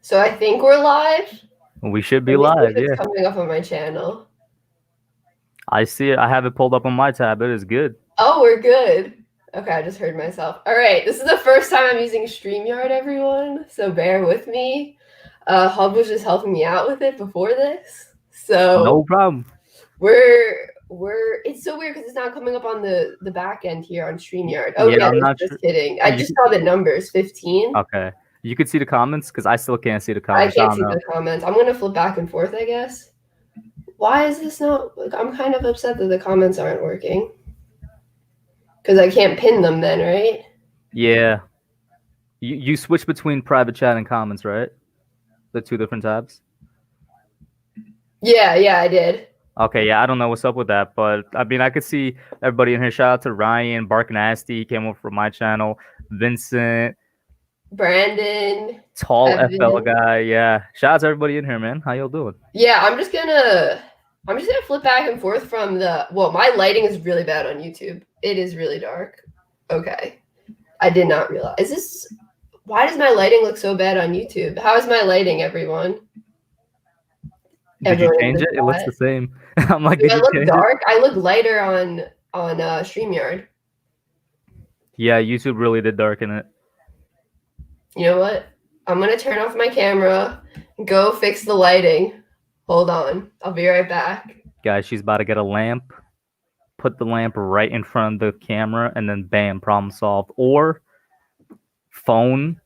So I think we're live. We should be live, yeah. It's coming up on my channel. I see it. I have it pulled up on my tab. It is good. Oh, we're good. Okay, I just heard myself. All right, this is the first time I'm using StreamYard, everyone, so bear with me. Hub was just helping me out with it before this, so no problem. It's so weird because it's not coming up on the back end here on StreamYard. Oh yeah, I'm not just kidding. I just saw the numbers, 15. Okay, you could see the comments because I still can't see the comments. I can't see the comments. I'm gonna flip back and forth, I guess. Why is this not? Like, I'm kind of upset that the comments aren't working. Because I can't pin them then, right? Yeah. You switch between private chat and comments, right? The two different tabs? Yeah, I did. Okay, yeah, I don't know what's up with that, but I mean, I could see everybody in here. Shout out to Ryan, Bark Nasty, came over from my channel, Vincent, Brandon, Tall Evan. FL guy, yeah. Shout out to everybody in here, man. How y'all doing? Yeah, I'm just gonna flip back and forth from my lighting is really bad on YouTube. It is really dark. Okay. I did not realize. Why does my lighting look so bad on YouTube? How is my lighting, everyone? Did you change it? It looks the same. I'm like, did I look dark? I look lighter on StreamYard. Yeah, YouTube really did darken it. You know what? I'm gonna turn off my camera and go fix the lighting. Hold on. I'll be right back. Guys, she's about to get a lamp. Put the lamp right in front of the camera and then bam, problem solved. Or phone,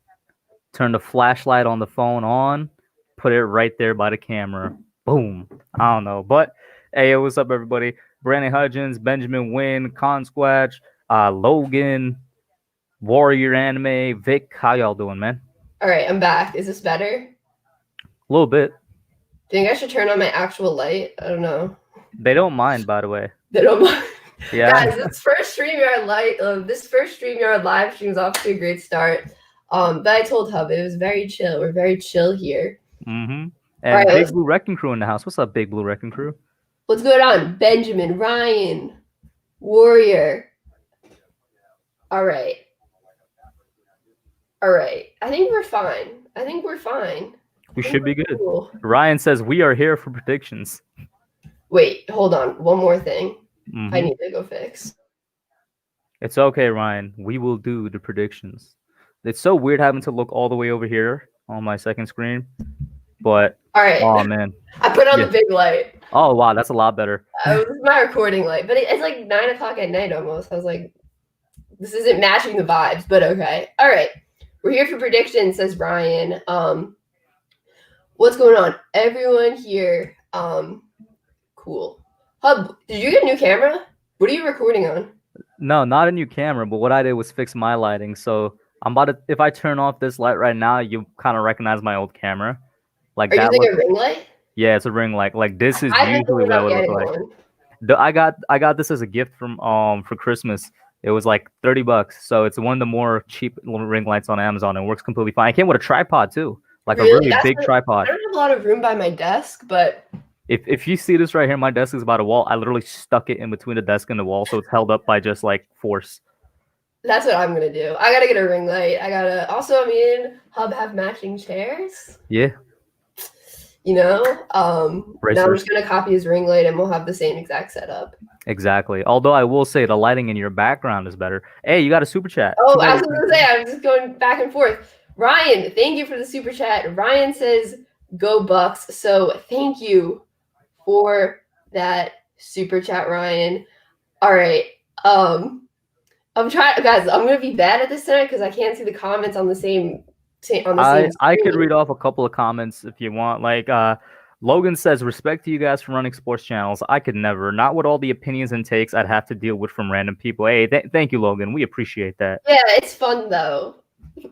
turn the flashlight on the phone on, put it right there by the camera. Boom. I don't know. But hey, what's up, everybody? Brandon Hudgens, Benjamin Wynn, Consquatch, Logan, Warrior Anime, Vic. How y'all doing, man? All right, I'm back. Is this better? A little bit. Think I should turn on my actual light? I don't know. They don't mind, by the way. They don't mind. Yeah. Guys, this first StreamYard live stream is off to a great start. But I told Hub it was very chill. We're very chill here. Mm-hmm. And right, Big Blue Wrecking Crew in the house. What's up, Big Blue Wrecking Crew? What's going on? Benjamin, Ryan, Warrior. All right. I think we're fine. We should be good. Cool. Ryan says we are here for predictions. Wait, hold on. One more thing. Mm-hmm. I need to go fix. It's okay, Ryan. We will do the predictions. It's so weird having to look all the way over here on my second screen. But all right. Oh man. I put on the big light. Oh wow, that's a lot better. This is my recording light, but it's like 9 o'clock at night almost. I was like, this isn't matching the vibes, but okay. All right. We're here for predictions, says Ryan. What's going on? Everyone here. Cool. Hub, did you get a new camera? What are you recording on? No, not a new camera, but what I did was fix my lighting. So I'm about to, if I turn off this light right now, you kind of recognize my old camera. Like, are you using a ring light? Yeah, it's a ring light. Like this is usually what it would look like. I got this as a gift from for Christmas. It was like $30. So it's one of the more cheap ring lights on Amazon and works completely fine. It came with a tripod too. Like a really big tripod. I don't have a lot of room by my desk, but if you see this right here, my desk is about a wall. I literally stuck it in between the desk and the wall, so it's held up by just like force. That's what I'm gonna do. I gotta get a ring light. Also, me and Hub have matching chairs. Yeah. You know, now I'm just gonna copy his ring light and we'll have the same exact setup. Exactly. Although I will say the lighting in your background is better. Hey, you got a super chat. Oh, I was gonna say I'm just going back and forth. Ryan, thank you for the super chat. Ryan says, "Go Bucks." So thank you for that super chat, Ryan. All right. I'm trying, guys. I'm gonna be bad at this tonight because I can't see the comments on the same. I could read off a couple of comments if you want. Like Logan says, "Respect to you guys for running sports channels. I could never. Not with all the opinions and takes I'd have to deal with from random people." Hey, thank you, Logan. We appreciate that. Yeah, it's fun though.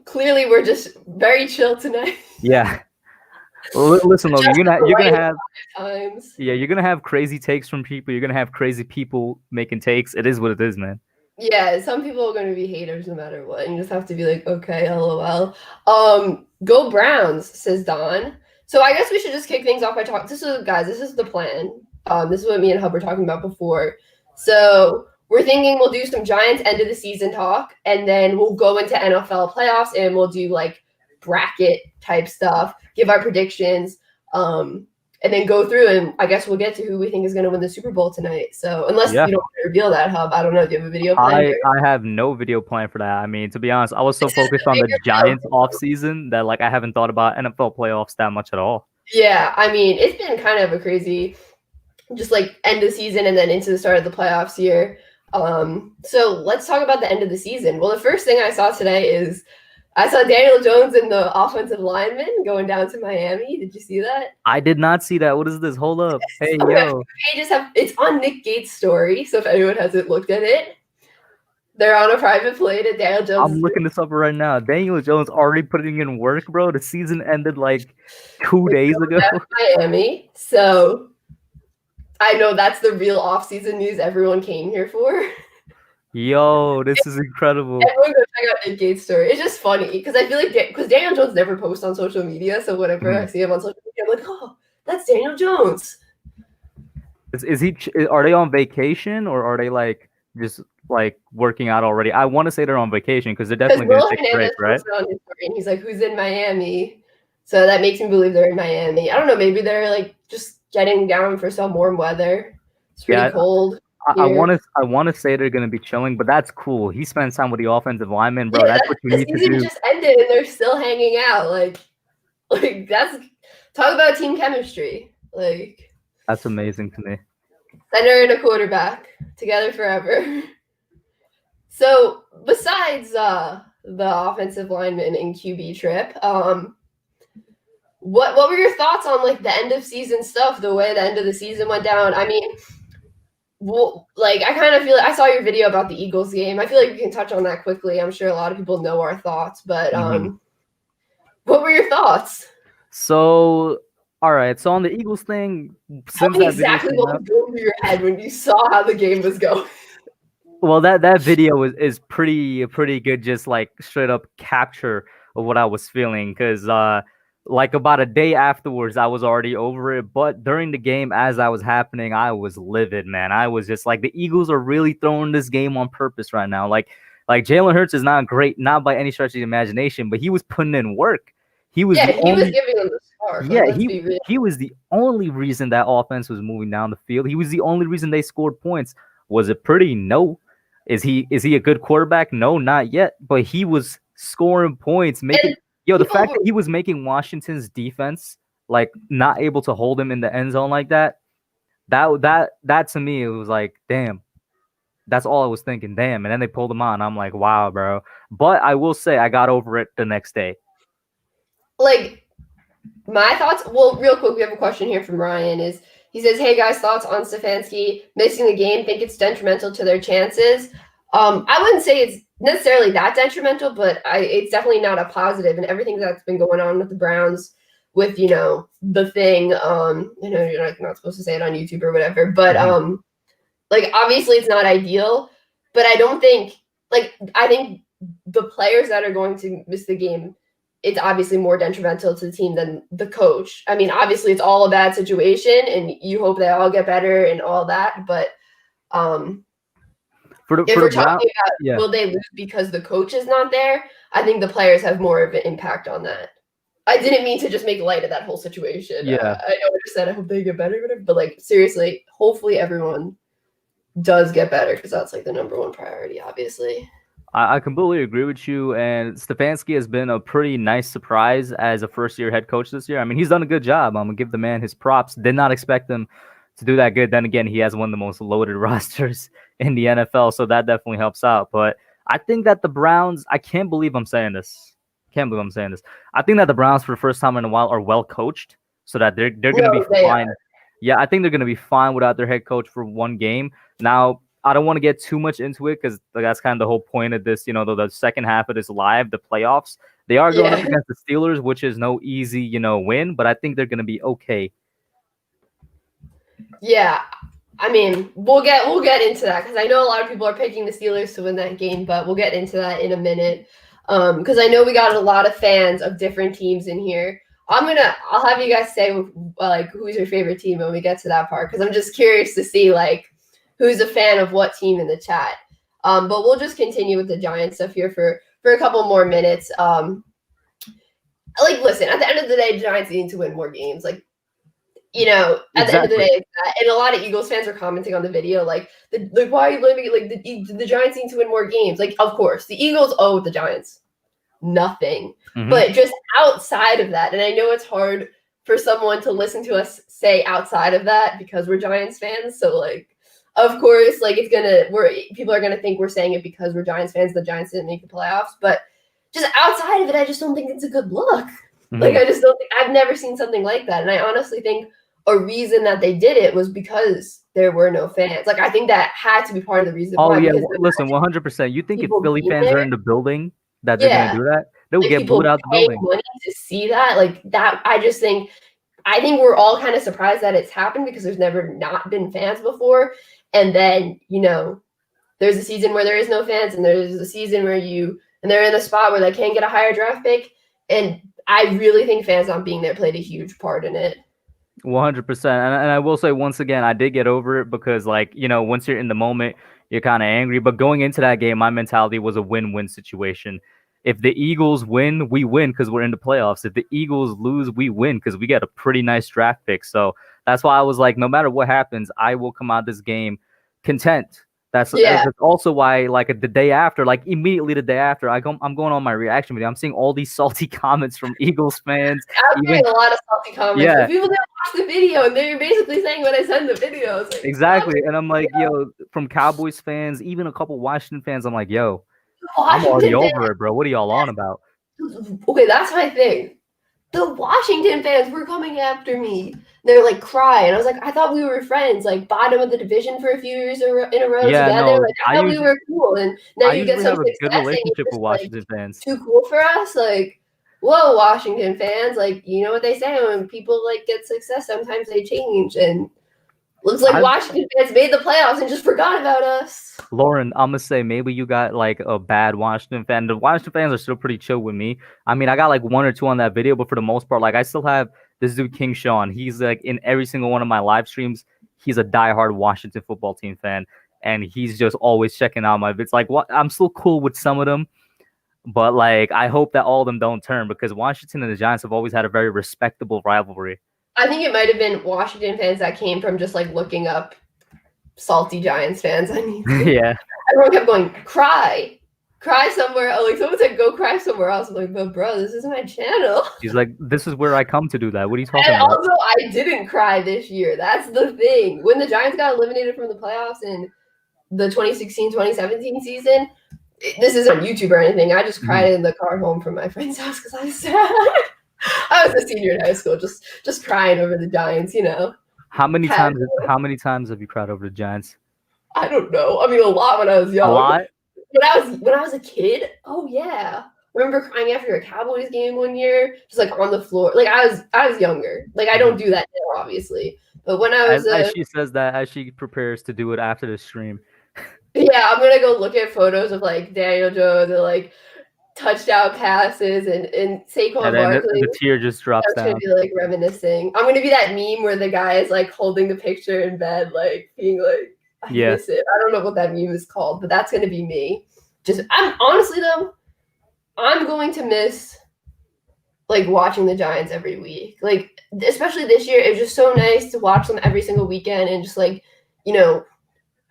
Clearly, we're just very chill tonight. Yeah. Well, listen, Logan, you're gonna have times. Yeah, you're gonna have crazy takes from people. You're gonna have crazy people making takes. It is what it is, man. Yeah, some people are going to be haters no matter what. And you just have to be like, okay, LOL. Go Browns, says Don. So I guess we should just kick things off by talking. This is the plan. This is what me and Hub were talking about before. So we're thinking we'll do some Giants end of the season talk, and then we'll go into NFL playoffs, and we'll do like bracket type stuff, give our predictions, and then go through, and I guess we'll get to who we think is going to win the Super Bowl tonight. So unless you don't want to reveal that, Hub, I don't know. Do you have a video plan? I have no video plan for that. I mean, to be honest, I was so focused on the Giants offseason that like I haven't thought about NFL playoffs that much at all. Yeah, I mean, it's been kind of a crazy, just like end of season and then into the start of the playoffs year. So let's talk about the end of the season. Well, the first thing I saw today is I saw Daniel Jones and the offensive lineman going down to Miami. Did you see that? I did not see that. What is this? Hold up. Hey, yo. It's on Nick Gates' story. So if anyone hasn't looked at it, they're on a private plane at Daniel Jones. I'm looking this up right now. Daniel Jones already putting in work, bro. The season ended like 2 days ago. Miami. So I know that's the real offseason news everyone came here for. Yo, this is incredible. Everyone go check out Nick Gates' story. It's just funny because I feel like because Daniel Jones never posts on social media, so whenever I see him on social media, I'm like, oh, that's Daniel Jones. Is he? Are they on vacation or are they like just like working out already? I want to say they're on vacation because they're definitely going to take a break, right? On his story, and he's like, who's in Miami? So that makes me believe they're in Miami. I don't know. Maybe they're like just getting down for some warm weather. It's pretty cold. I want to say they're going to be chilling, but that's cool. He spends time with the offensive lineman, bro. That's what you need to do. The season just ended and they're still hanging out. Like that's talk about team chemistry. Like that's amazing to me. Center and a quarterback together forever. So besides the offensive lineman and QB trip, what were your thoughts on like the end of season stuff? The way the end of the season went down. I mean. Well, like I kind of feel I saw your video about the Eagles game. I feel like we can touch on that quickly. I'm sure a lot of people know our thoughts, but what were your thoughts? So, all right. So on the Eagles thing, tell me exactly what was going through your head when you saw how the game was going. Well, that video is pretty good, just like straight up capture of what I was feeling, because like about a day afterwards, I was already over it. But during the game, as I was happening, I was livid, man. I was just like, the Eagles are really throwing this game on purpose right now. Like Jalen Hurts is not great, not by any stretch of the imagination, but he was putting in work. He was was giving them the spark. Yeah, he was the only reason that offense was moving down the field. He was the only reason they scored points. Was it pretty? No. Is he a good quarterback? No, not yet. But he was scoring points, making. The fact that he was making Washington's defense like not able to hold him in the end zone like that to me, it was like, damn. That's all I was thinking, damn. And then they pulled him on. I'm like, wow, bro. But I will say I got over it the next day. Like, my thoughts, well, real quick, we have a question here from Ryan. He says, hey, guys, thoughts on Stefanski missing the game? Think it's detrimental to their chances? I wouldn't say it's necessarily that detrimental, but it's definitely not a positive. And everything that's been going on with the Browns with, the thing, I know you're not supposed to say it on YouTube or whatever, but like, obviously it's not ideal, but I don't think, I think the players that are going to miss the game, it's obviously more detrimental to the team than the coach. I mean, obviously it's all a bad situation and you hope they all get better and all that, but if we're talking about will they lose because the coach is not there, I think the players have more of an impact on that. I didn't mean to just make light of that whole situation. Yeah. I know I just said I hope they get better, but like seriously, hopefully everyone does get better because that's like the number one priority, obviously. I completely agree with you, and Stefanski has been a pretty nice surprise as a first-year head coach this year. I mean, he's done a good job. I'm going to give the man his props. Did not expect him to do that good. Then again, he has one of the most loaded rosters in the NFL, so that definitely helps out. But I think that the Browns, I can't believe I'm saying this. I think that the Browns, for the first time in a while, are well coached, so that they're going to be fine. Yeah, I think they're going to be fine without their head coach for one game. Now, I don't want to get too much into it because that's kind of the whole point of this, the second half of this live, the playoffs. They are going up against the Steelers, which is no easy, win, but I think they're going to be okay. Yeah, I mean, we'll get into that because I know a lot of people are picking the Steelers to win that game, but we'll get into that in a minute because I know we got a lot of fans of different teams in here. I'll have you guys say like who's your favorite team when we get to that part because I'm just curious to see like who's a fan of what team in the chat. But we'll just continue with the Giants stuff here for a couple more minutes. like, listen, at the end of the day, the Giants need to win more games. Like, you know, at the end of the day, and a lot of Eagles fans are commenting on the video, like, why are you blaming it? Like, the Giants need to win more games. Like, of course, the Eagles owe the Giants nothing. But just outside of that, and I know it's hard for someone to listen to us say outside of that because we're Giants fans. So, like, of course, like, people are gonna think we're saying it because we're Giants fans. The Giants didn't make the playoffs, but just outside of it, I just don't think it's a good look. Like, I just don't think, I've never seen something like that. And I honestly think a reason that they did it was because there were no fans. Like, I think that had to be part of the reason. Oh, yeah. Listen, 100%. You think if Philly fans are in the building that they're going to do that? They'll get booed out the building. Money to see that, like, that, I think we're all kind of surprised that it's happened because there's never not been fans before. And then, you know, there's a season where there is no fans, and there's a season where they're in a spot where they can't get a higher draft pick. And I really think fans not being there played a huge part in it. 100%. And I will say, once again, I did get over it because, like, you know, once you're in the moment, you're kind of angry. But going into that game, my mentality was a win-win situation. If the Eagles win, we win because we're in the playoffs. If the Eagles lose, we win because we get a pretty nice draft pick. So that's why I was like, no matter what happens, I will come out this game content. That's also why, like, the day after, like, immediately the day after, I'm going on my reaction video. I'm seeing all these salty comments from Eagles fans. I'm getting a lot of salty comments. Yeah. People didn't watch the video, and they're basically saying what I said in the video. Like, exactly. And I'm like, yo, from Cowboys fans, even a couple Washington fans, I'm like, yo, I'm already over it, bro. What are y'all on about? Okay, that's my thing. The Washington fans were coming after me. They're like crying. I was like, I thought we were friends, like bottom of the division for a few years in a row together. No, like, I thought we were cool, and now you get some have a good relationship with Washington fans. Too cool for us, like. Whoa, Washington fans! Like, you know what they say, when people like get success, sometimes they change, and looks like Washington fans made the playoffs and just forgot about us. Lauren, I'm gonna say maybe you got like a bad Washington fan. The Washington fans are still pretty chill with me. I mean, I got like one or two on that video, but for the most part, like, I still have this dude King Sean. He's like in every single one of my live streams. He's a diehard Washington football team fan, and he's just always checking out my vids. Like, what? I'm still cool with some of them. But, like, I hope that all of them don't turn because Washington and the Giants have always had a very respectable rivalry. I think it might have been Washington fans that came from just, like, looking up salty Giants fans. I mean, yeah. Everyone kept going, cry somewhere. Like, someone said, go cry somewhere else. I'm like, but bro, this is my channel. He's like, this is where I come to do that. What are you talking about? And also, I didn't cry this year. That's the thing. When the Giants got eliminated from the playoffs in the 2016-2017 season, this isn't on YouTube or anything. I just cried in the car home from my friend's house because I was sad. I was a senior in high school, just crying over the Giants, you know. How many times have you cried over the Giants? I don't know. I mean, a lot when I was young. A lot? When I was a kid, oh yeah. I remember crying after a Cowboys game one year, just like on the floor. Like, I was younger. Like, I don't do that now, obviously. But when I was as she says that, as she prepares to do it after the stream. Yeah, I'm gonna go look at photos of like Daniel Jones and like touchdown passes and Saquon and then Barkley. The tear just drops down. I'm gonna be like reminiscing. I'm gonna be that meme where the guy is like holding the picture in bed, like being like, I miss it. I don't know what that meme is called, but that's gonna be me. I'm honestly though, I'm going to miss like watching the Giants every week. Like, especially this year, it was just so nice to watch them every single weekend and just like, you know,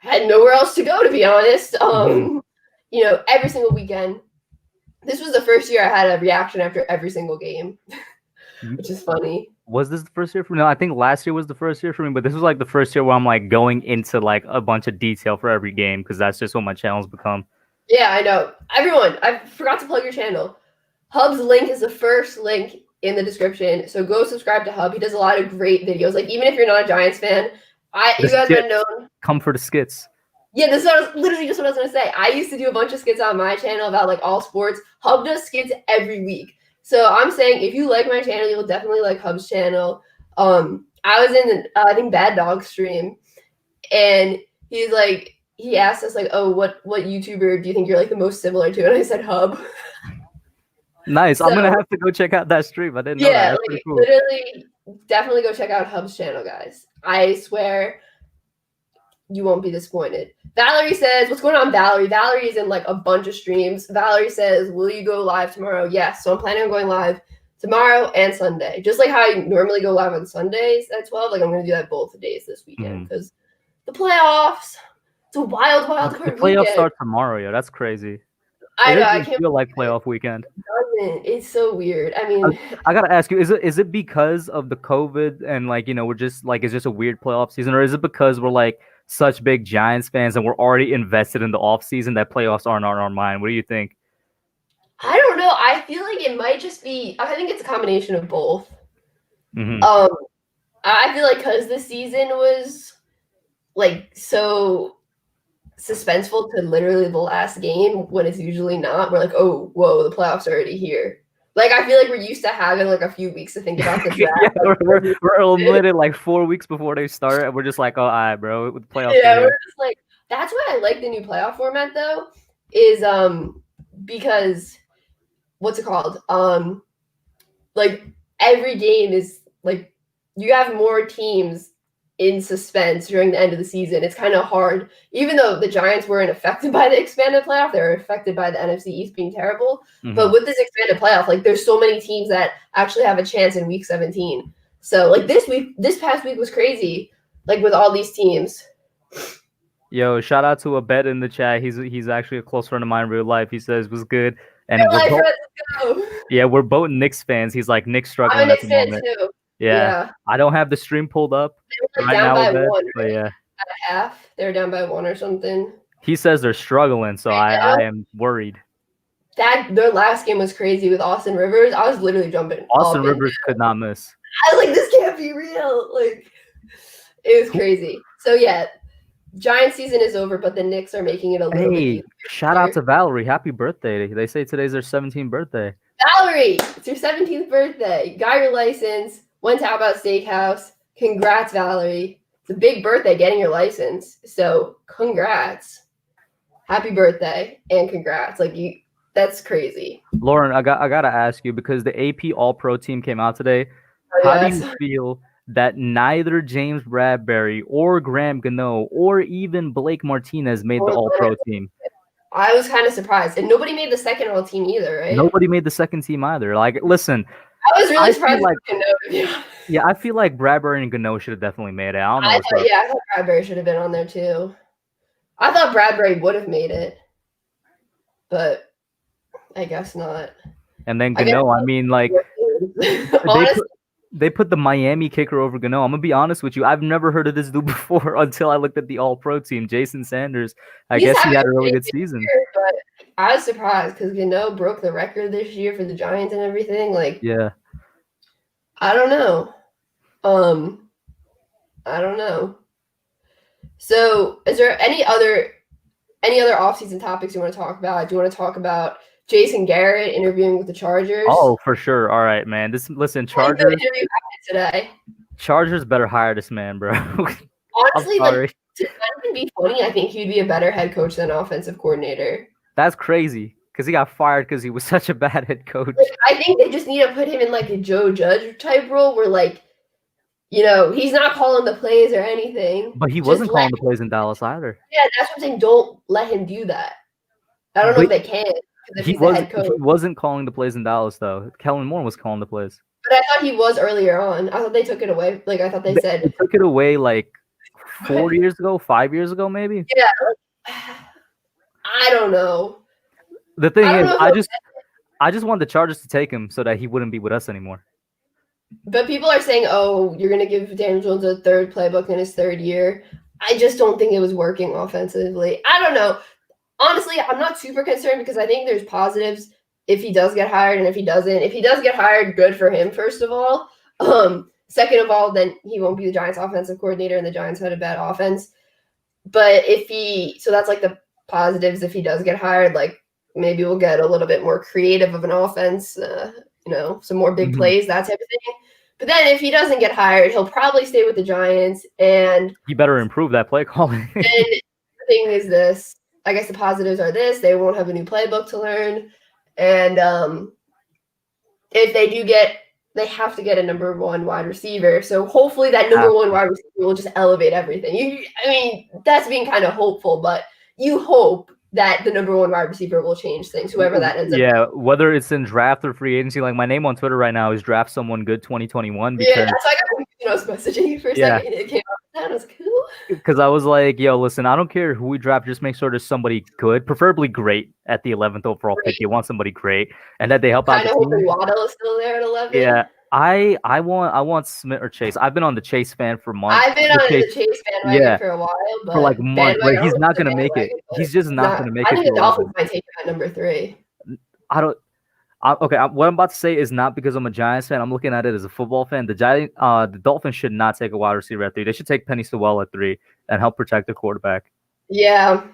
had nowhere else to go, to be honest. You know, every single weekend. This was the first year I had a reaction after every single game, which is funny. Was this the first year for me? No, I think last year was the first year for me, but this was like the first year where I'm like going into like a bunch of detail for every game because that's just what my channel's become. Yeah, I know. Everyone, I forgot to plug your channel. Hub's link is the first link in the description, so go subscribe to Hub. He does a lot of great videos. Like, even if you're not a Giants fan, you guys are known. Come for the skits. Yeah, this is literally just what I was gonna say. I used to do a bunch of skits on my channel about like all sports. Hub does skits every week. So I'm saying if you like my channel, you'll definitely like Hub's channel. I was in I think Bad Dog stream, and he asked us like, oh, what YouTuber do you think you're like the most similar to? And I said Hub. Nice. So, I'm gonna have to go check out that stream. I didn't know that. That's pretty cool. Literally, definitely go check out Hub's channel, guys. I swear you won't be disappointed. Valerie says, what's going on, Valerie? Valerie is in like a bunch of streams. Valerie says, will you go live tomorrow? Yes. So I'm planning on going live tomorrow and Sunday. Just like how I normally go live on Sundays at 12, like I'm going to do that both days this weekend because the playoffs. It's a wild The card playoffs weekend. start tomorrow, yo. That's crazy. I know. I It can't feel like playoff weekend. It's so weird. I mean, I gotta ask you: is it because of the COVID and like we're just like it's just a weird playoff season, or is it because we're like such big Giants fans and we're already invested in the off season that playoffs aren't on our mind? What do you think? I don't know. I feel like it might just be. I think it's a combination of both. Mm-hmm. I feel like because the season was like so suspenseful to literally the last game when it's usually not. We're like, oh, whoa, the playoffs are already here. Like I feel like we're used to having like a few weeks to think about the draft. Yeah, we're eliminated like 4 weeks before they start, and we're just like, oh, all right, bro, with the playoffs. Yeah, we're just like that's why I like the new playoff format though, is because what's it called? Like every game is like you have more teams in suspense during the end of the season. It's kind of hard, even though the Giants weren't affected by the expanded playoff. They were affected by the NFC East being terrible. Mm-hmm. But with this expanded playoff, like there's so many teams that actually have a chance in week 17. So like this past week was crazy, like with all these teams. Yo, shout out to a bet in the chat. He's actually a close friend of mine in real life. He says was good. And we're both Knicks fans. He's like Knicks struggling I'm a Knicks at the moment. Too. Yeah. I don't have the stream pulled up they were right down now. By one, but yeah, at a half. They were down by 1 or something. He says they're struggling, so I am worried. Their last game was crazy with Austin Rivers. I was literally jumping. Austin Rivers could not miss. I was like, this can't be real. Like, it was crazy. So yeah, Giants season is over, but the Knicks are making it a little bit easier. Shout out to Valerie. Happy birthday. They say today's their 17th birthday. Valerie, it's your 17th birthday. You got your license. Went to Outback Steakhouse. Congrats, Valerie. It's a big birthday getting your license. So congrats. Happy birthday and congrats. That's crazy. Lauren, I gotta ask you because the AP All-Pro team came out today. How do you feel that neither James Bradbury or Graham Gano or even Blake Martinez made the All-Pro team? I was kind of surprised. And nobody made the second All team either, right? Nobody made the second team either. Like, listen. I was really surprised with Gano. Yeah, I feel like Bradbury and Gano should have definitely made it. I thought Bradbury should have been on there too. I thought Bradbury would have made it. But I guess not. And then Gano, I mean, like, they put the Miami kicker over Gano. I'm going to be honest with you. I've never heard of this dude before until I looked at the All-Pro team. Jason Sanders, I guess he had a really good season. But I was surprised because Gano broke the record this year for the Giants and everything. Like, yeah. I don't know. I don't know. So is there any other offseason topics you want to talk about? Do you want to talk about Jason Garrett interviewing with the Chargers? Oh, for sure. All right, man. Listen, Chargers today. Chargers better hire this man, bro. Honestly, like to kind of be funny, I think he'd be a better head coach than offensive coordinator. That's crazy because he got fired because he was such a bad head coach. I think they just need to put him in like a Joe Judge type role where like, he's not calling the plays or anything. But he wasn't calling the plays in Dallas either. Yeah, that's what I'm saying. Don't let him do that. I don't know if they can. He wasn't calling the plays in Dallas, though. Kellen Moore was calling the plays. But I thought he was earlier on. I thought they took it away. Like, I thought they said. They took it away, like, 4 years ago, 5 years ago, maybe? Yeah. I don't know. The thing is, I just want the Chargers to take him so that he wouldn't be with us anymore. But people are saying, oh, you're going to give Daniel Jones a third playbook in his third year. I just don't think it was working offensively. I don't know. Honestly, I'm not super concerned because I think there's positives if he does get hired and if he doesn't. If he does get hired, good for him, first of all. Second of all, then he won't be the Giants offensive coordinator and the Giants had a bad offense. But so that's like the positives if he does get hired, like maybe we'll get a little bit more creative of an offense, some more big plays, that type of thing. But then if he doesn't get hired, he'll probably stay with the Giants and he better improve that play calling. And the thing is this. I guess the positives are this. They won't have a new playbook to learn. And if they do they have to get a number one wide receiver. So hopefully that number one wide receiver will just elevate everything. That's being kind of hopeful, but you hope that the number one wide receiver will change things, whoever that ends up. Yeah, whether it's in draft or free agency. Like my name on Twitter right now is draft someone good 2021 Yeah, because that's why I was messaging you for a second. It came out and I was like, cool. because I was like, yo, listen, I don't care who we draft, just make sure there's somebody good, preferably great at the 11th overall pick. You want somebody great, and that they help out Kind the of hoping team. Waddle is still there at 11. Yeah, I want Smith or Chase. I've been on the Chase fan for months. I've been on the Chase bandwagon for a while, but for like months. Like he's not gonna make it. He's just not gonna make it. I think the Dolphins might take him at number 3. What I'm about to say is not because I'm a Giants fan. I'm looking at it as a football fan. The Dolphins should not take a wide receiver at 3. They should take Penny Sewell at 3 and help protect the quarterback. Yeah.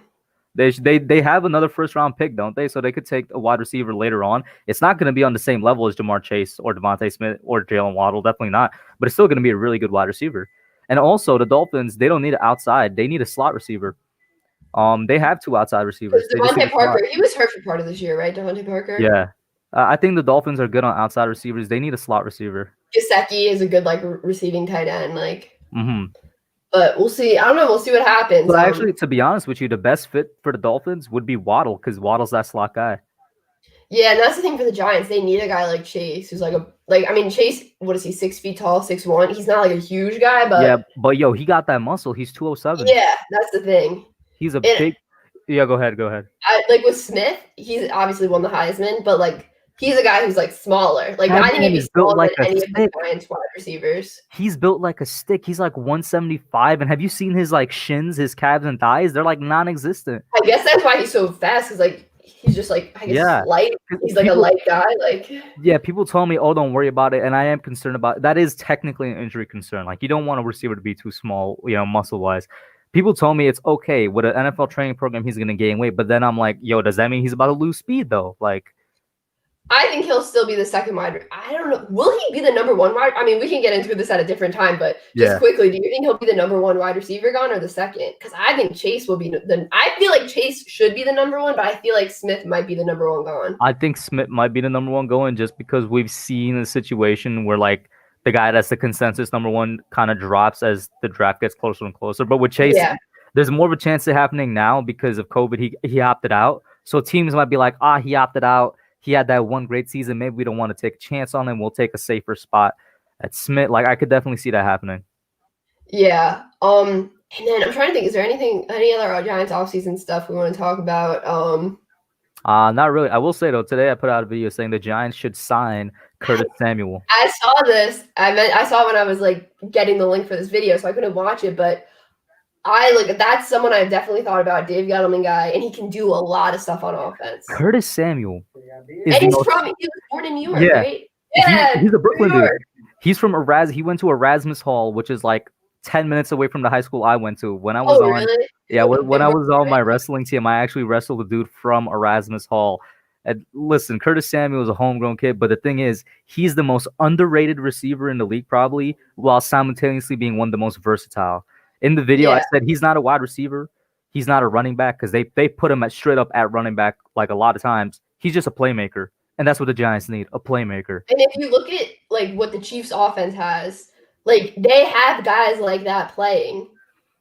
They have another first round pick, don't they? So they could take a wide receiver later on. It's not going to be on the same level as Jamar Chase or Devontae Smith or Jalen Waddle. Definitely not. But it's still going to be a really good wide receiver. And also the Dolphins, they don't need an outside. They need a slot receiver. They have 2 outside receivers. Devontae Parker, he was hurt for part of this year, right? Devontae Parker. Yeah. I think the Dolphins are good on outside receivers. They need a slot receiver. Gesicki is a good receiving tight end, But we'll see. I don't know. We'll see what happens. But actually, to be honest with you, the best fit for the Dolphins would be Waddle because Waddle's that slot guy. Yeah, and that's the thing for the Giants. They need a guy like Chase, who's Chase. What is he? 6 feet tall, 6'1". He's not like a huge guy, but yo, he got that muscle. He's 207. Yeah, that's the thing. He's big. Yeah, go ahead. With Smith, he's obviously won the Heisman, but he's a guy who's smaller. I think he's built like any of the Giants wide receivers. He's built like a stick. He's like 175. And have you seen his like shins, his calves and thighs? They're like non-existent. I guess that's why he's so fast, because he's just light. He's like a light guy. Yeah, people told me, oh, don't worry about it. And I am concerned about it. That is technically an injury concern. You don't want a receiver to be too small, muscle wise. People told me it's okay with an NFL training program, he's going to gain weight. But then I'm like, yo, does that mean he's about to lose speed though? I think he'll still be the second wide. I don't know. Will he be the number 1 wide? I mean, we can get into this at a different time, but just quickly, do you think he'll be the number 1 wide receiver gone or the second? Because I think Chase will be I feel like Chase should be the number 1, but I feel like Smith might be the number 1 gone. I think Smith might be the number 1 going just because we've seen a situation where the guy that's the consensus number 1 kind of drops as the draft gets closer and closer. But with Chase, there's more of a chance of happening now because of COVID. He opted out. So teams might be like, he opted out. He had that one great season. Maybe we don't want to take a chance on him. We'll take a safer spot at Smith. I could definitely see that happening. Yeah. And then I'm trying to think, is there any other Giants offseason stuff we want to talk about? Not really. I will say though, today I put out a video saying the Giants should sign Curtis Samuel. I saw this. I saw when I was getting the link for this video, so I couldn't watch it, but that's someone I've definitely thought about, Dave Gettleman guy, and he can do a lot of stuff on offense. Curtis Samuel. He was born in New York, right? Yeah. He's a Brooklyn dude. He's from he went to Erasmus Hall, which is 10 minutes away from the high school I went to. When I was really? Yeah, when I was on my wrestling team, I actually wrestled a dude from Erasmus Hall. And listen, Curtis Samuel is a homegrown kid, but the thing is, he's the most underrated receiver in the league probably, while simultaneously being one of the most versatile. In the video, I said he's not a wide receiver. He's not a running back because they put him straight up at running back a lot of times. He's just a playmaker, and that's what the Giants need, a playmaker. And if you look at what the Chiefs offense has, they have guys like that playing.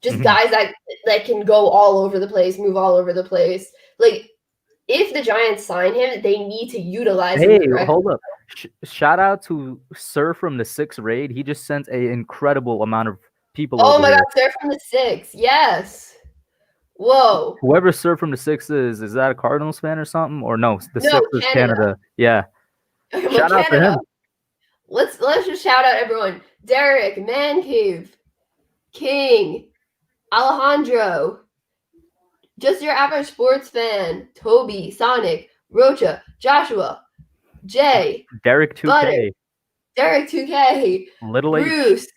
Just guys that can go all over the place, move all over the place. If the Giants sign him, they need to utilize him. Hey, hold up. Shout out to Sir from the 6th raid. He just sent an incredible amount of people. Oh my God, Sir from the 6th. Yes. Whoa. Whoever Sir from the 6th is that a Cardinals fan or something? Or no, the 6th is Canada. Yeah. Shout out to him. Let's just shout out everyone. Derek, Man Cave, King, Alejandro, Just Your Average Sports Fan, Toby, Sonic, Rocha, Joshua, Jay, Derek 2K, Butter, Derek 2K, Little H, Bruce.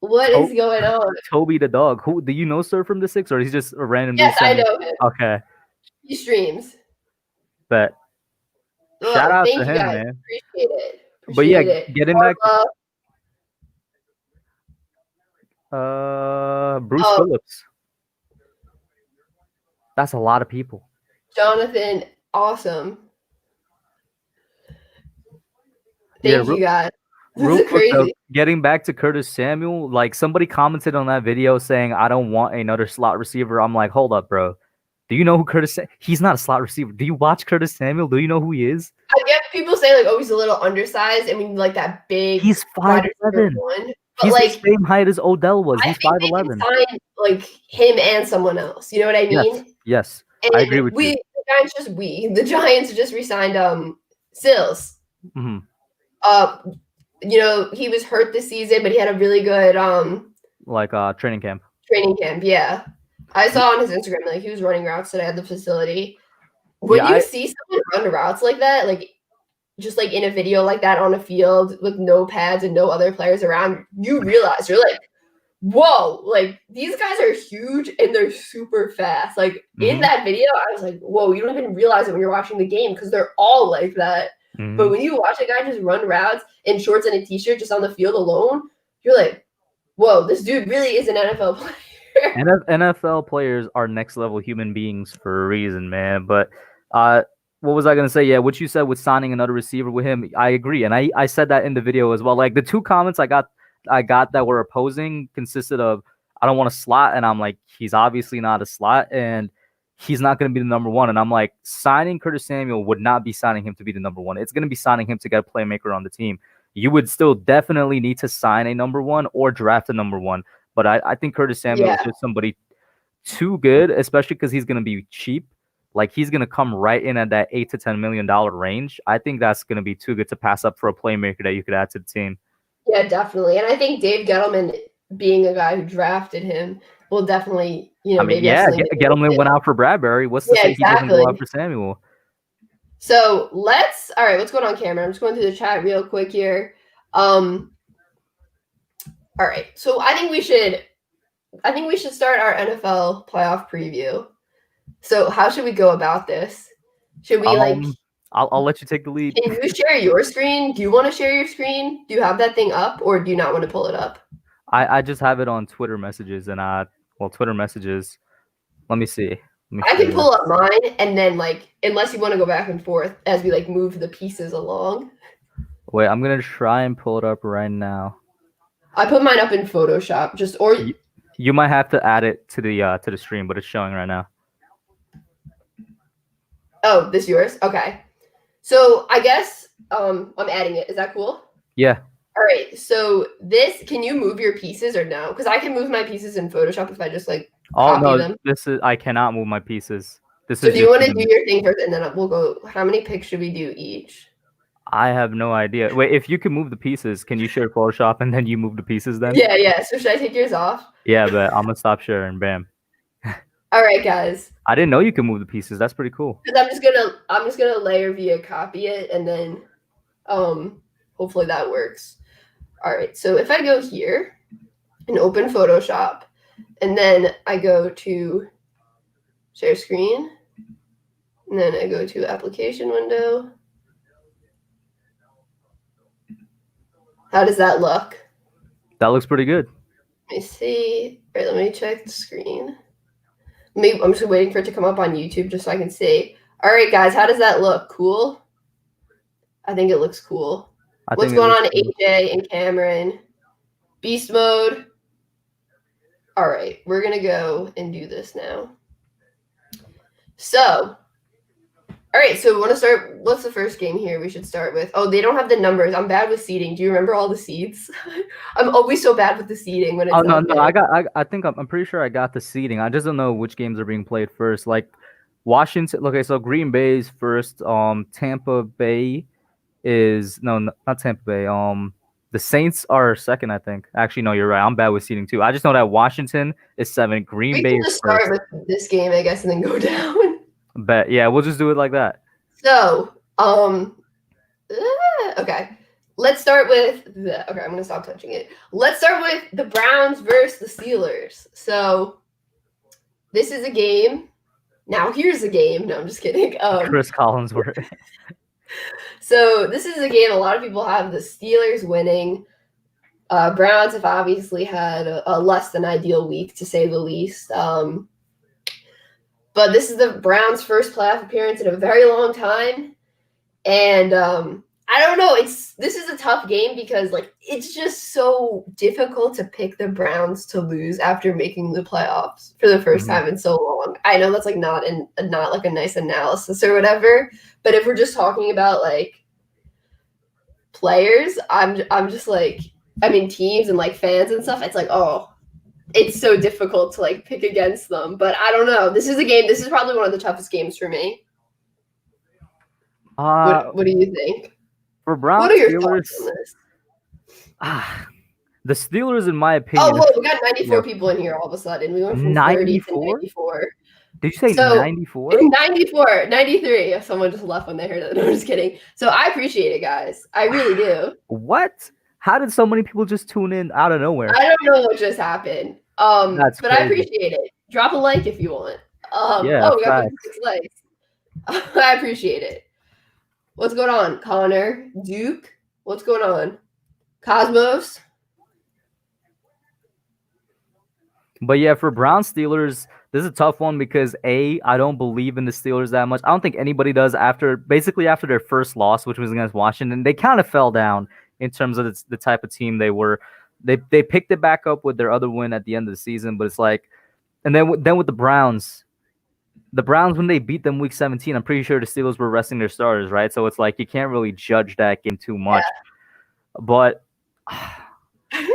What is going on? Toby the dog. Who do you know, Sir from the 6th, or he's just a random? Yes, I know him. Okay. He streams. But shout out to him, guys. man. Appreciate it. But yeah, getting back. Bruce Phillips. That's a lot of people. Jonathan, awesome. Thank you, guys. This is crazy. Though, getting back to Curtis Samuel, somebody commented on that video saying, I don't want another slot receiver. I'm like, hold up, bro. Do you know who he's not a slot receiver. Do you watch Curtis Samuel? Do you know who he is? I get people say like, oh, he's a little undersized. I mean, like that big. He's 5'11". But He's like the same height as Odell was. He's 5'11". They can sign like him and someone else. You know what I mean? Yes. And I agree with you. The Giants just re-signed Sills. Mm-hmm. He was hurt this season, but he had a really good training camp. Yeah. I saw on his Instagram like he was running routes today at the facility. When you see someone run routes like that, like just like in a video like that on a field with no pads and no other players around, you realize you're like, whoa, like these guys are huge and they're super fast. Like in that video, I was like, whoa, you don't even realize it when you're watching the game because they're all like that. But when you watch a guy just run routes in shorts and a t-shirt just on the field alone, you're like, whoa, this dude really is an NFL player. NFL players are next level human beings for a reason, man. But what was I gonna say? Yeah, what you said with signing another receiver with him, I agree, and I said that in the video as well. Like the two comments I got that were opposing consisted of I don't want a slot, and I'm like, he's obviously not a slot, and he's not going to be the number one. And I'm like, signing Curtis Samuel would not be signing him to be the number one. It's going to be signing him to get a playmaker on the team. You would still definitely need to sign a number one or draft a number one. But I think Curtis Samuel is just somebody too good, especially because he's going to be cheap. Like he's going to come right in at that $8 to $10 million range. I think that's going to be too good to pass up for a playmaker that you could add to the team. Yeah, definitely. And I think Dave Gettleman, being a guy who drafted him, will definitely, Gettleman went out for Bradbury. What's to say he doesn't go out for Samuel? So all right, what's going on, Cameron? I'm just going through the chat real quick here. All right, so I think we should start our NFL playoff preview. So how should we go about this? Should we I'll let you take the lead. Can you share your screen? Do you want to share your screen? Do you have that thing up, or do you not want to pull it up? I just have it on Twitter messages, and Twitter messages. Let me see. I can pull up mine, and then unless you want to go back and forth as we move the pieces along. Wait, I'm gonna try and pull it up right now. I put mine up in Photoshop. You might have to add it to the stream, but it's showing right now. Oh, this yours? Okay. So I guess I'm adding it. Is that cool? Yeah. All right. So can you move your pieces or no? Because I can move my pieces in Photoshop if I just copy them. I cannot move my pieces. So do you want to do your thing first, and then we'll go? How many pics should we do each? I have no idea. Wait, if you can move the pieces, can you share Photoshop and then you move the pieces then? Yeah. So should I take yours off? Yeah, but I'm gonna stop sharing. Bam. All right, guys. I didn't know you could move the pieces. That's pretty cool. Because I'm just gonna layer via copy it, and then hopefully that works. All right. So if I go here and open Photoshop, and then I go to share screen, and then I go to application window. How does that look? That looks pretty good. Let me see. All right, let me check the screen. I'm just waiting for it to come up on YouTube just so I can see. All right, guys, how does that look? Cool? I think it looks cool. What's going on, AJ and Cameron? Beast mode. All right, we're going to go and do this now. So, all right, so we want to start. What's the first game here we should start with? Oh, they don't have the numbers. I'm bad with seeding. Do you remember all the seeds? I'm always so bad with the seeding when it's. Oh no, I think I'm pretty sure I got the seeding. I just don't know which games are being played first. Like Washington. Okay, so Green Bay's first. Tampa Bay is not Tampa Bay. The Saints are second, I think. Actually, no, you're right. I'm bad with seeding too. I just know that Washington is 7. Green Bay is first. We can start with this game, I guess, and then go down. Bet. Yeah, we'll just do it like that. So, okay. Let's start with okay, I'm going to stop touching it. Let's start with the Browns versus the Steelers. So, this is a game. Now, here's a game. No, I'm just kidding. Chris Collinsworth. So, this is a game a lot of people have the Steelers winning. Browns have obviously had a less than ideal week, to say the least. But this is the Browns' first playoff appearance in a very long time. And I don't know. This is a tough game because like it's just so difficult to pick the Browns to lose after making the playoffs for the first time in so long. I know that's like not like a nice analysis or whatever, but if we're just talking about like players, I'm just like, I mean teams and like fans and stuff, it's like, oh, it's so difficult to like pick against them. But I don't know. This is probably one of the toughest games for me. What do you think? For Browns, what are your Steelers, thoughts on this? The Steelers, in my opinion. Oh, whoa, we got 94 people in here all of a sudden. We went from 30 to 94. Did you say 94? 94, 93. If someone just left when they heard it. No, I'm just kidding. So I appreciate it, guys. I really do. What? How did so many people just tune in out of nowhere? I don't know what just happened. But crazy. I appreciate it. Drop a like if you want. We got 56 likes. I appreciate it. What's going on? Connor, Duke, what's going on? Cosmos. But yeah, for Browns Steelers, this is a tough one because I don't believe in the Steelers that much. I don't think anybody does after their first loss, which was against Washington. They kind of fell down in terms of the type of team they were. They picked it back up with their other win at the end of the season, but it's like, and then with the Browns when they beat them week 17, I'm pretty sure the Steelers were resting their starters, right? So it's like you can't really judge that game too much. Yeah. But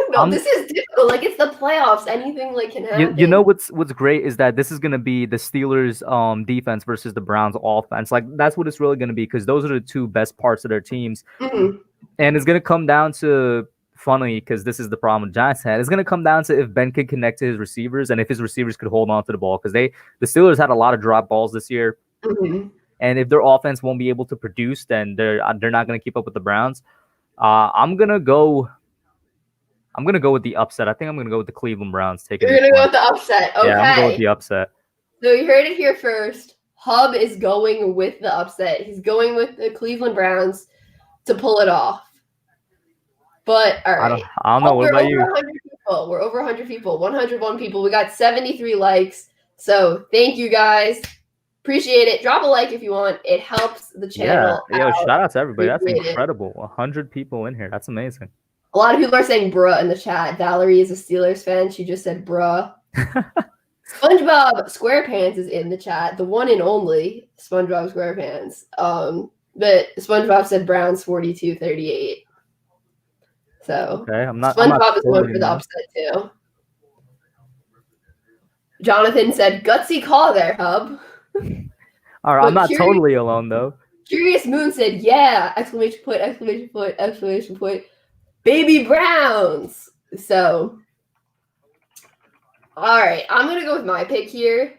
no, this is difficult. Like it's the playoffs. Anything like can happen. You know what's great is that this is gonna be the Steelers defense versus the Browns offense. Like that's what it's really gonna be because those are the two best parts of their teams. Mm-hmm. And it's gonna come down to, funny because this is the problem the Giants had. It's gonna come down to if Ben can connect to his receivers and if his receivers could hold on to the ball because the Steelers had a lot of drop balls this year. Mm-hmm. And if their offense won't be able to produce, then they're not gonna keep up with the Browns. I'm gonna go with the upset. I think I'm going to go with the Cleveland Browns. You're going to go with the upset. Okay. Yeah, I'm going to go with the upset. So you heard it here first. Hub is going with the upset. He's going with the Cleveland Browns to pull it off. But, all right. I don't know. What about you? We're over 100 people. 101 people. We got 73 likes. So thank you, guys. Appreciate it. Drop a like if you want. It helps the channel. Yeah. Shout out to everybody. That's incredible. 100 people in here. That's amazing. A lot of people are saying bruh in the chat. Valerie is a Steelers fan. She just said bruh. SpongeBob SquarePants is in the chat. The one and only SpongeBob SquarePants. But SpongeBob said Browns 42-38. So okay, SpongeBob is going for the upset too. Jonathan said gutsy call there, Hub. All right, I'm not totally alone though. Curious Moon said, yeah! Exclamation point, exclamation point, exclamation point. Baby Browns. So, all right, I'm gonna go with my pick here.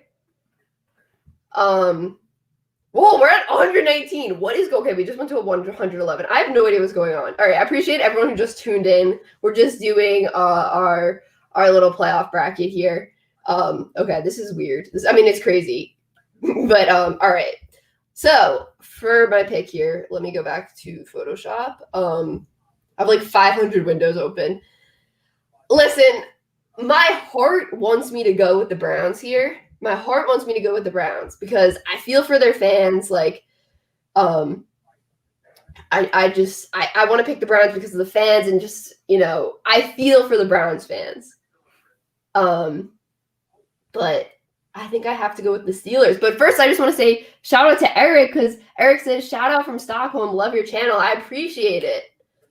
Whoa, we're at 119. What is okay? We just went to 111. I have no idea what's going on. All right, I appreciate everyone who just tuned in. We're just doing our little playoff bracket here. Okay, this is weird. It's crazy, but all right. So for my pick here, let me go back to Photoshop. I have like 500 windows open. Listen, my heart wants me to go with the Browns here. My heart wants me to go with the Browns because I feel for their fans. Like, I want to pick the Browns because of the fans and just, I feel for the Browns fans. But I think I have to go with the Steelers. But first, I just want to say shout out to Eric because Eric says, shout out from Stockholm. Love your channel. I appreciate it.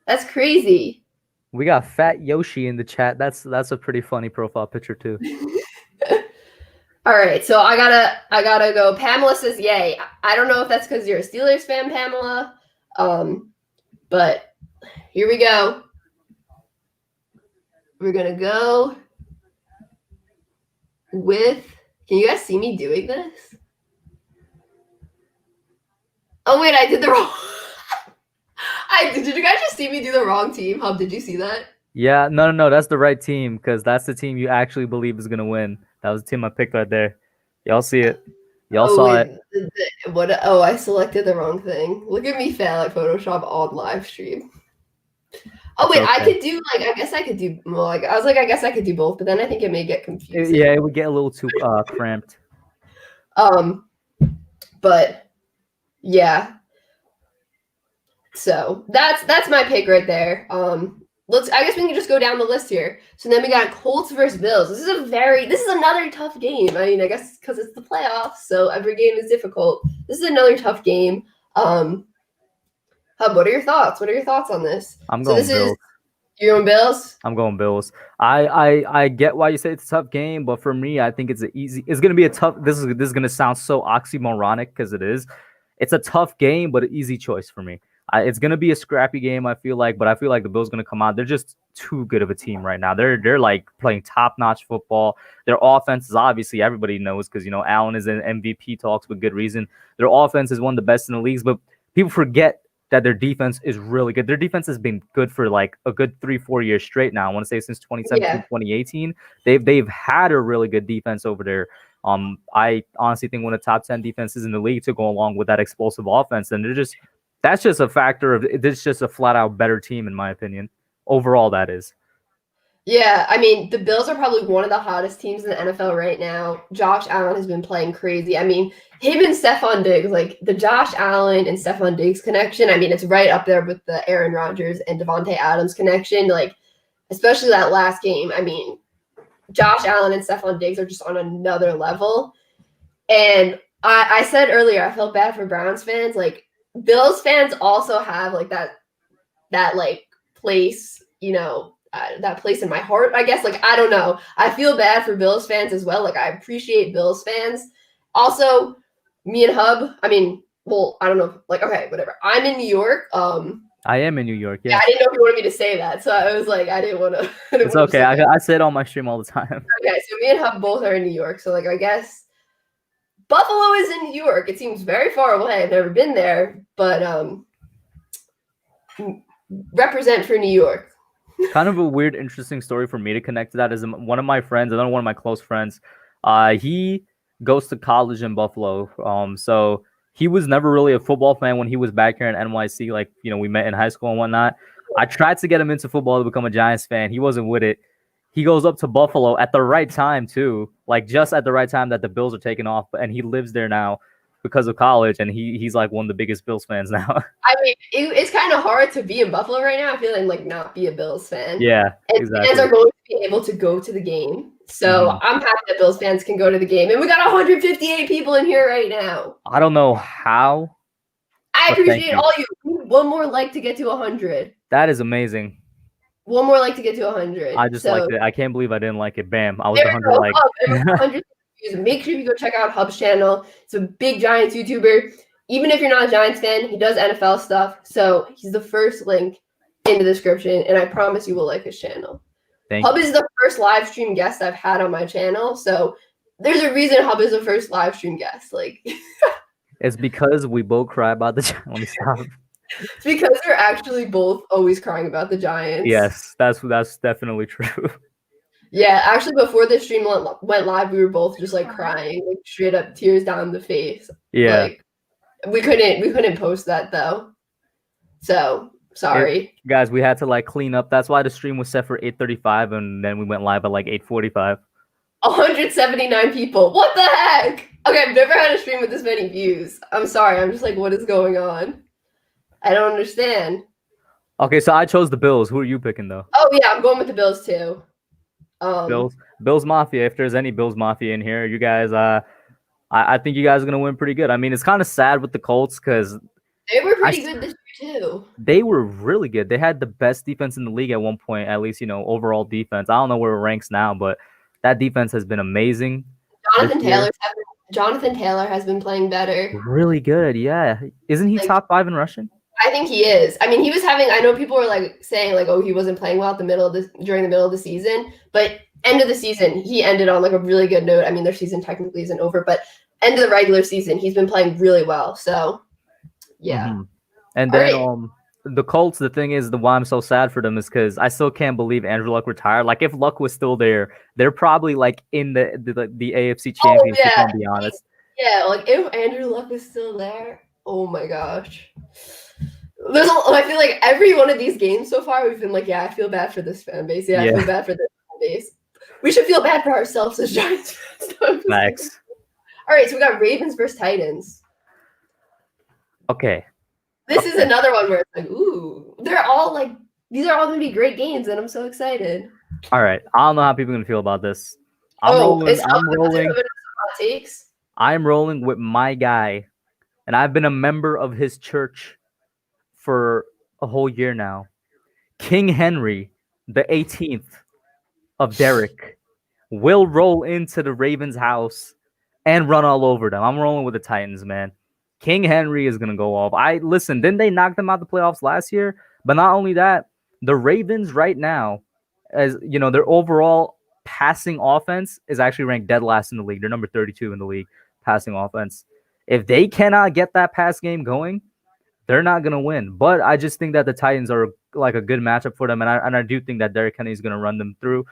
That's crazy. We got Fat Yoshi in the chat. That's a pretty funny profile picture too. All right, so I gotta go. Pamela says yay. I don't know if that's because you're a Steelers fan, Pamela. But here we go. We're gonna go with. Can you guys see me doing this? Oh wait, I did the wrong. Did you guys just see me do the wrong team? Hub, did you see that? Yeah, no, that's the right team because that's the team you actually believe is gonna win. That was the team I picked right there. Y'all see it. Y'all saw it. What? Oh, I selected the wrong thing. Look at me fail at Photoshop on live stream. Oh wait, okay. I could do I guess I could do I guess I could do both, but then I think it may get confusing. Yeah, it would get a little too cramped. But yeah. So that's my pick right there. I guess we can just go down the list here. So then we got Colts versus Bills. This is another tough game. I mean, I guess because it's the playoffs, so every game is difficult. This is another tough game. Hub, what are your thoughts? What are your thoughts on this? I'm going Bills. You're going Bills? I'm going Bills. I get why you say it's a tough game, but for me, I think it's gonna be a tough. This is gonna sound so oxymoronic because it is. It's a tough game, but an easy choice for me. It's gonna be a scrappy game, I feel like, but I feel like the Bills gonna come out. They're just too good of a team right now. They're like playing top-notch football. Their offense is obviously everybody knows because Allen is in MVP talks with good reason. Their offense is one of the best in the leagues, but people forget that their defense is really good. Their defense has been good for like a good 3-4 years straight now. I want to say since 2017, 2018. They've had a really good defense over there. I honestly think one of the top 10 defenses in the league to go along with that explosive offense, and that's just a factor of it's just a flat out better team in my opinion. Overall, that is. Yeah, I mean, the Bills are probably one of the hottest teams in the NFL right now. Josh Allen has been playing crazy. I mean, him and Stephon Diggs, like the Josh Allen and Stephon Diggs connection, I mean, it's right up there with the Aaron Rodgers and Devontae Adams connection. Like, especially that last game. I mean, Josh Allen and Stephon Diggs are just on another level. And I said earlier, I felt bad for Browns fans. Like, Bills fans also have like that like place, that place in my heart, I guess. Like, I don't know. I feel bad for Bills fans as well. Like, I appreciate Bills fans. Also, me and Hub, I mean, well, I don't know. Like, okay, whatever. I'm in New York. I am in New York, yeah. I didn't know if you wanted me to say that. So I was like, I didn't want to. It's okay. I say it on my stream all the time. Okay, so me and Hub both are in New York. So, like, I guess Buffalo is in New York. It seems very far away. I've never been there. But represent for New York. Kind of a weird, interesting story for me to connect to that is one of my friends, another one of my close friends. He goes to college in Buffalo. So he was never really a football fan when he was back here in NYC. Like, we met in high school and whatnot. I tried to get him into football to become a Giants fan. He wasn't with it. He goes up to Buffalo at the right time too, like just at the right time that the Bills are taking off, and he lives there now because of college, and he's like one of the biggest Bills fans now. I mean, it's kind of hard to be in Buffalo right now. I feel like not be a Bills fan. Yeah, and exactly. Fans are going to be able to go to the game, so I'm happy that Bills fans can go to the game. And we got 158 people in here right now. I don't know how. I appreciate all you. One more like to get to 100. That is amazing. One more like to get to 100. I just liked it. I can't believe I didn't like it. Bam! I was 100 like. 100 views. Make sure you go check out Hub's channel. It's a big Giants YouTuber. Even if you're not a Giants fan, he does NFL stuff. So he's the first link in the description, and I promise you will like his channel. Hub is the first live stream guest I've had on my channel, so there's a reason Hub is the first live stream guest. Like, it's because we both cry about the Giants. Let me stop. It's because they're actually both always crying about the Giants. Yes, that's definitely true. Yeah, actually, before the stream went live, we were both just like crying, like straight up tears down the face. Yeah, like, we couldn't post that though. So sorry, guys. We had to like clean up. That's why the stream was set for 8:35, and then we went live at like 8:45. 179 people. What the heck? Okay, I've never had a stream with this many views. I'm sorry. I'm just like, what is going on? I don't understand. Okay, so I chose the Bills. Who are you picking though? Oh yeah, I'm going with the Bills too. Bills Mafia. If there's any Bills Mafia in here, you guys, I think you guys are gonna win pretty good. I mean, it's kind of sad with the Colts because they were pretty good this year too. They were really good. They had the best defense in the league at one point, at least overall defense. I don't know where it ranks now, but that defense has been amazing. Jonathan Taylor has been playing better. Really good, yeah. Isn't he top 5 in rushing? I think he is. I mean, he was having. I know people were like saying like, oh, he wasn't playing well during the middle of the season, but end of the season, he ended on like a really good note. I mean, their season technically isn't over, but end of the regular season, he's been playing really well. So, yeah. And then the Colts. The thing is, why I'm so sad for them is because I still can't believe Andrew Luck retired. Like, if Luck was still there, they're probably like in the AFC Championship. To be honest. Yeah, like if Andrew Luck was still there, oh my gosh. I feel like every one of these games so far, we've been like, yeah, I feel bad for this fan base. Yeah, I feel bad for this fan base. We should feel bad for ourselves as Giants fans. Max. All right, so we got Ravens versus Titans. Okay. This is another one where it's like, ooh, they're all like, these are all going to be great games, and I'm so excited. All right. I don't know how people are going to feel about this. I'm rolling with my guy, and I've been a member of his church for a whole year now. King Henry, the 18th of Derek, will roll into the Ravens' house and run all over them. I'm rolling with the Titans, man. King Henry is gonna go off. Listen, didn't they knock them out the playoffs last year? But not only that, the Ravens right now, as you know, their overall passing offense is actually ranked dead last in the league. They're number 32 in the league passing offense. If they cannot get that pass game going, they're not gonna win. But I just think that the Titans are like a good matchup for them, and I do think that Derrick Henry is gonna run them through.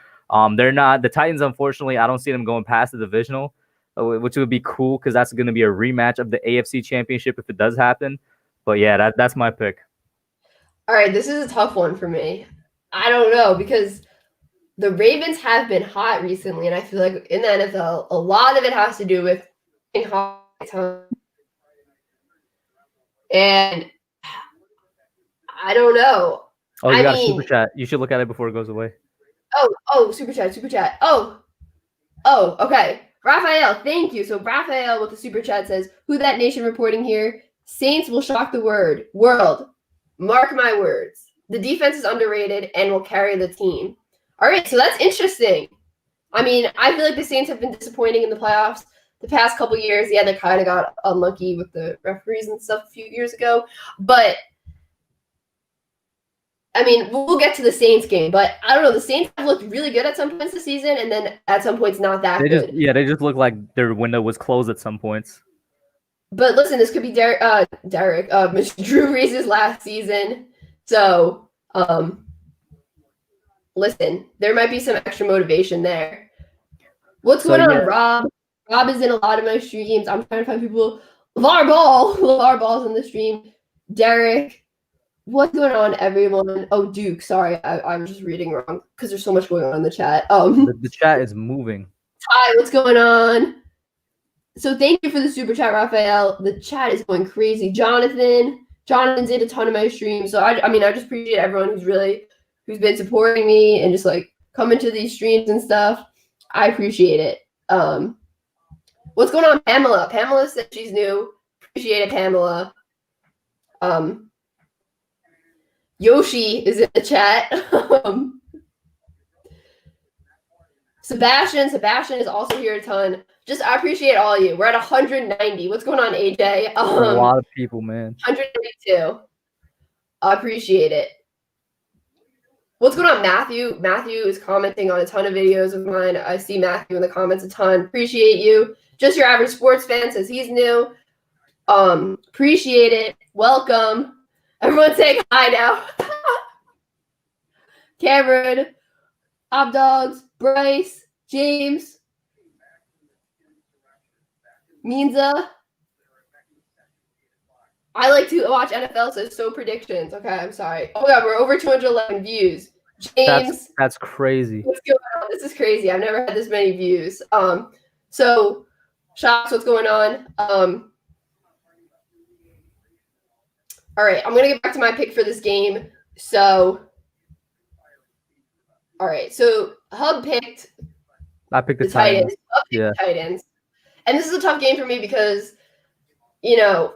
They're not the Titans. Unfortunately, I don't see them going past the divisional, which would be cool because that's going to be a rematch of the AFC Championship if it does happen. But yeah, that's my pick. All right, this is a tough one for me. I don't know because the Ravens have been hot recently, and I feel like in the NFL, a lot of it has to do with hot time. And I don't know. Oh, you got a super chat. You should look at it before it goes away. Oh, super chat. Oh, okay. Raphael, thank you. So Raphael with the super chat says, "Who that nation reporting here? Saints will shock the world. Mark my words. The defense is underrated and will carry the team." All right, so that's interesting. I mean, I feel like the Saints have been disappointing in the playoffs the past couple years. Yeah, they kind of got unlucky with the referees and stuff a few years ago, but I mean, we'll get to the Saints game, but I don't know. The Saints have looked really good at some points this season, and then at some points not that good. They just look like their window was closed at some points. But listen, this could be Drew Brees' last season. So, listen, there might be some extra motivation there. What's going on, Rob? Rob is in a lot of my streams. I'm trying to find people. LeVar Ball's in the stream. Derek. What's going on, everyone? Oh, Duke. Sorry, I'm just reading wrong because there's so much going on in the chat. The chat is moving. Hi, what's going on? So thank you for the super chat, Raphael. The chat is going crazy. Jonathan's in a ton of my streams. So I mean, I just appreciate everyone who's been supporting me and just like coming to these streams and stuff. I appreciate it. What's going on, Pamela? Pamela said she's new. Appreciate it, Pamela. Yoshi is in the chat. Sebastian is also here a ton. I appreciate all of you. We're at 190. What's going on, AJ? A lot of people, man. 192. I appreciate it. What's going on, Matthew? Matthew is commenting on a ton of videos of mine. I see Matthew in the comments a ton. Appreciate you. Just Your Average Sports Fan says he's new. Appreciate it. Welcome. Everyone saying hi now. Cameron, Dogs, Bryce, James, Minza. I like to watch NFL, so predictions. Okay, I'm sorry. Oh my God, we're over 211 views. James. That's crazy. What's going on? This is crazy. I've never had this many views. So, Shocks, what's going on? All right, I'm going to get back to my pick for this game. So, all right, so Hub picked I picked the Titans. Hub picked the Titans. And this is a tough game for me because, you know,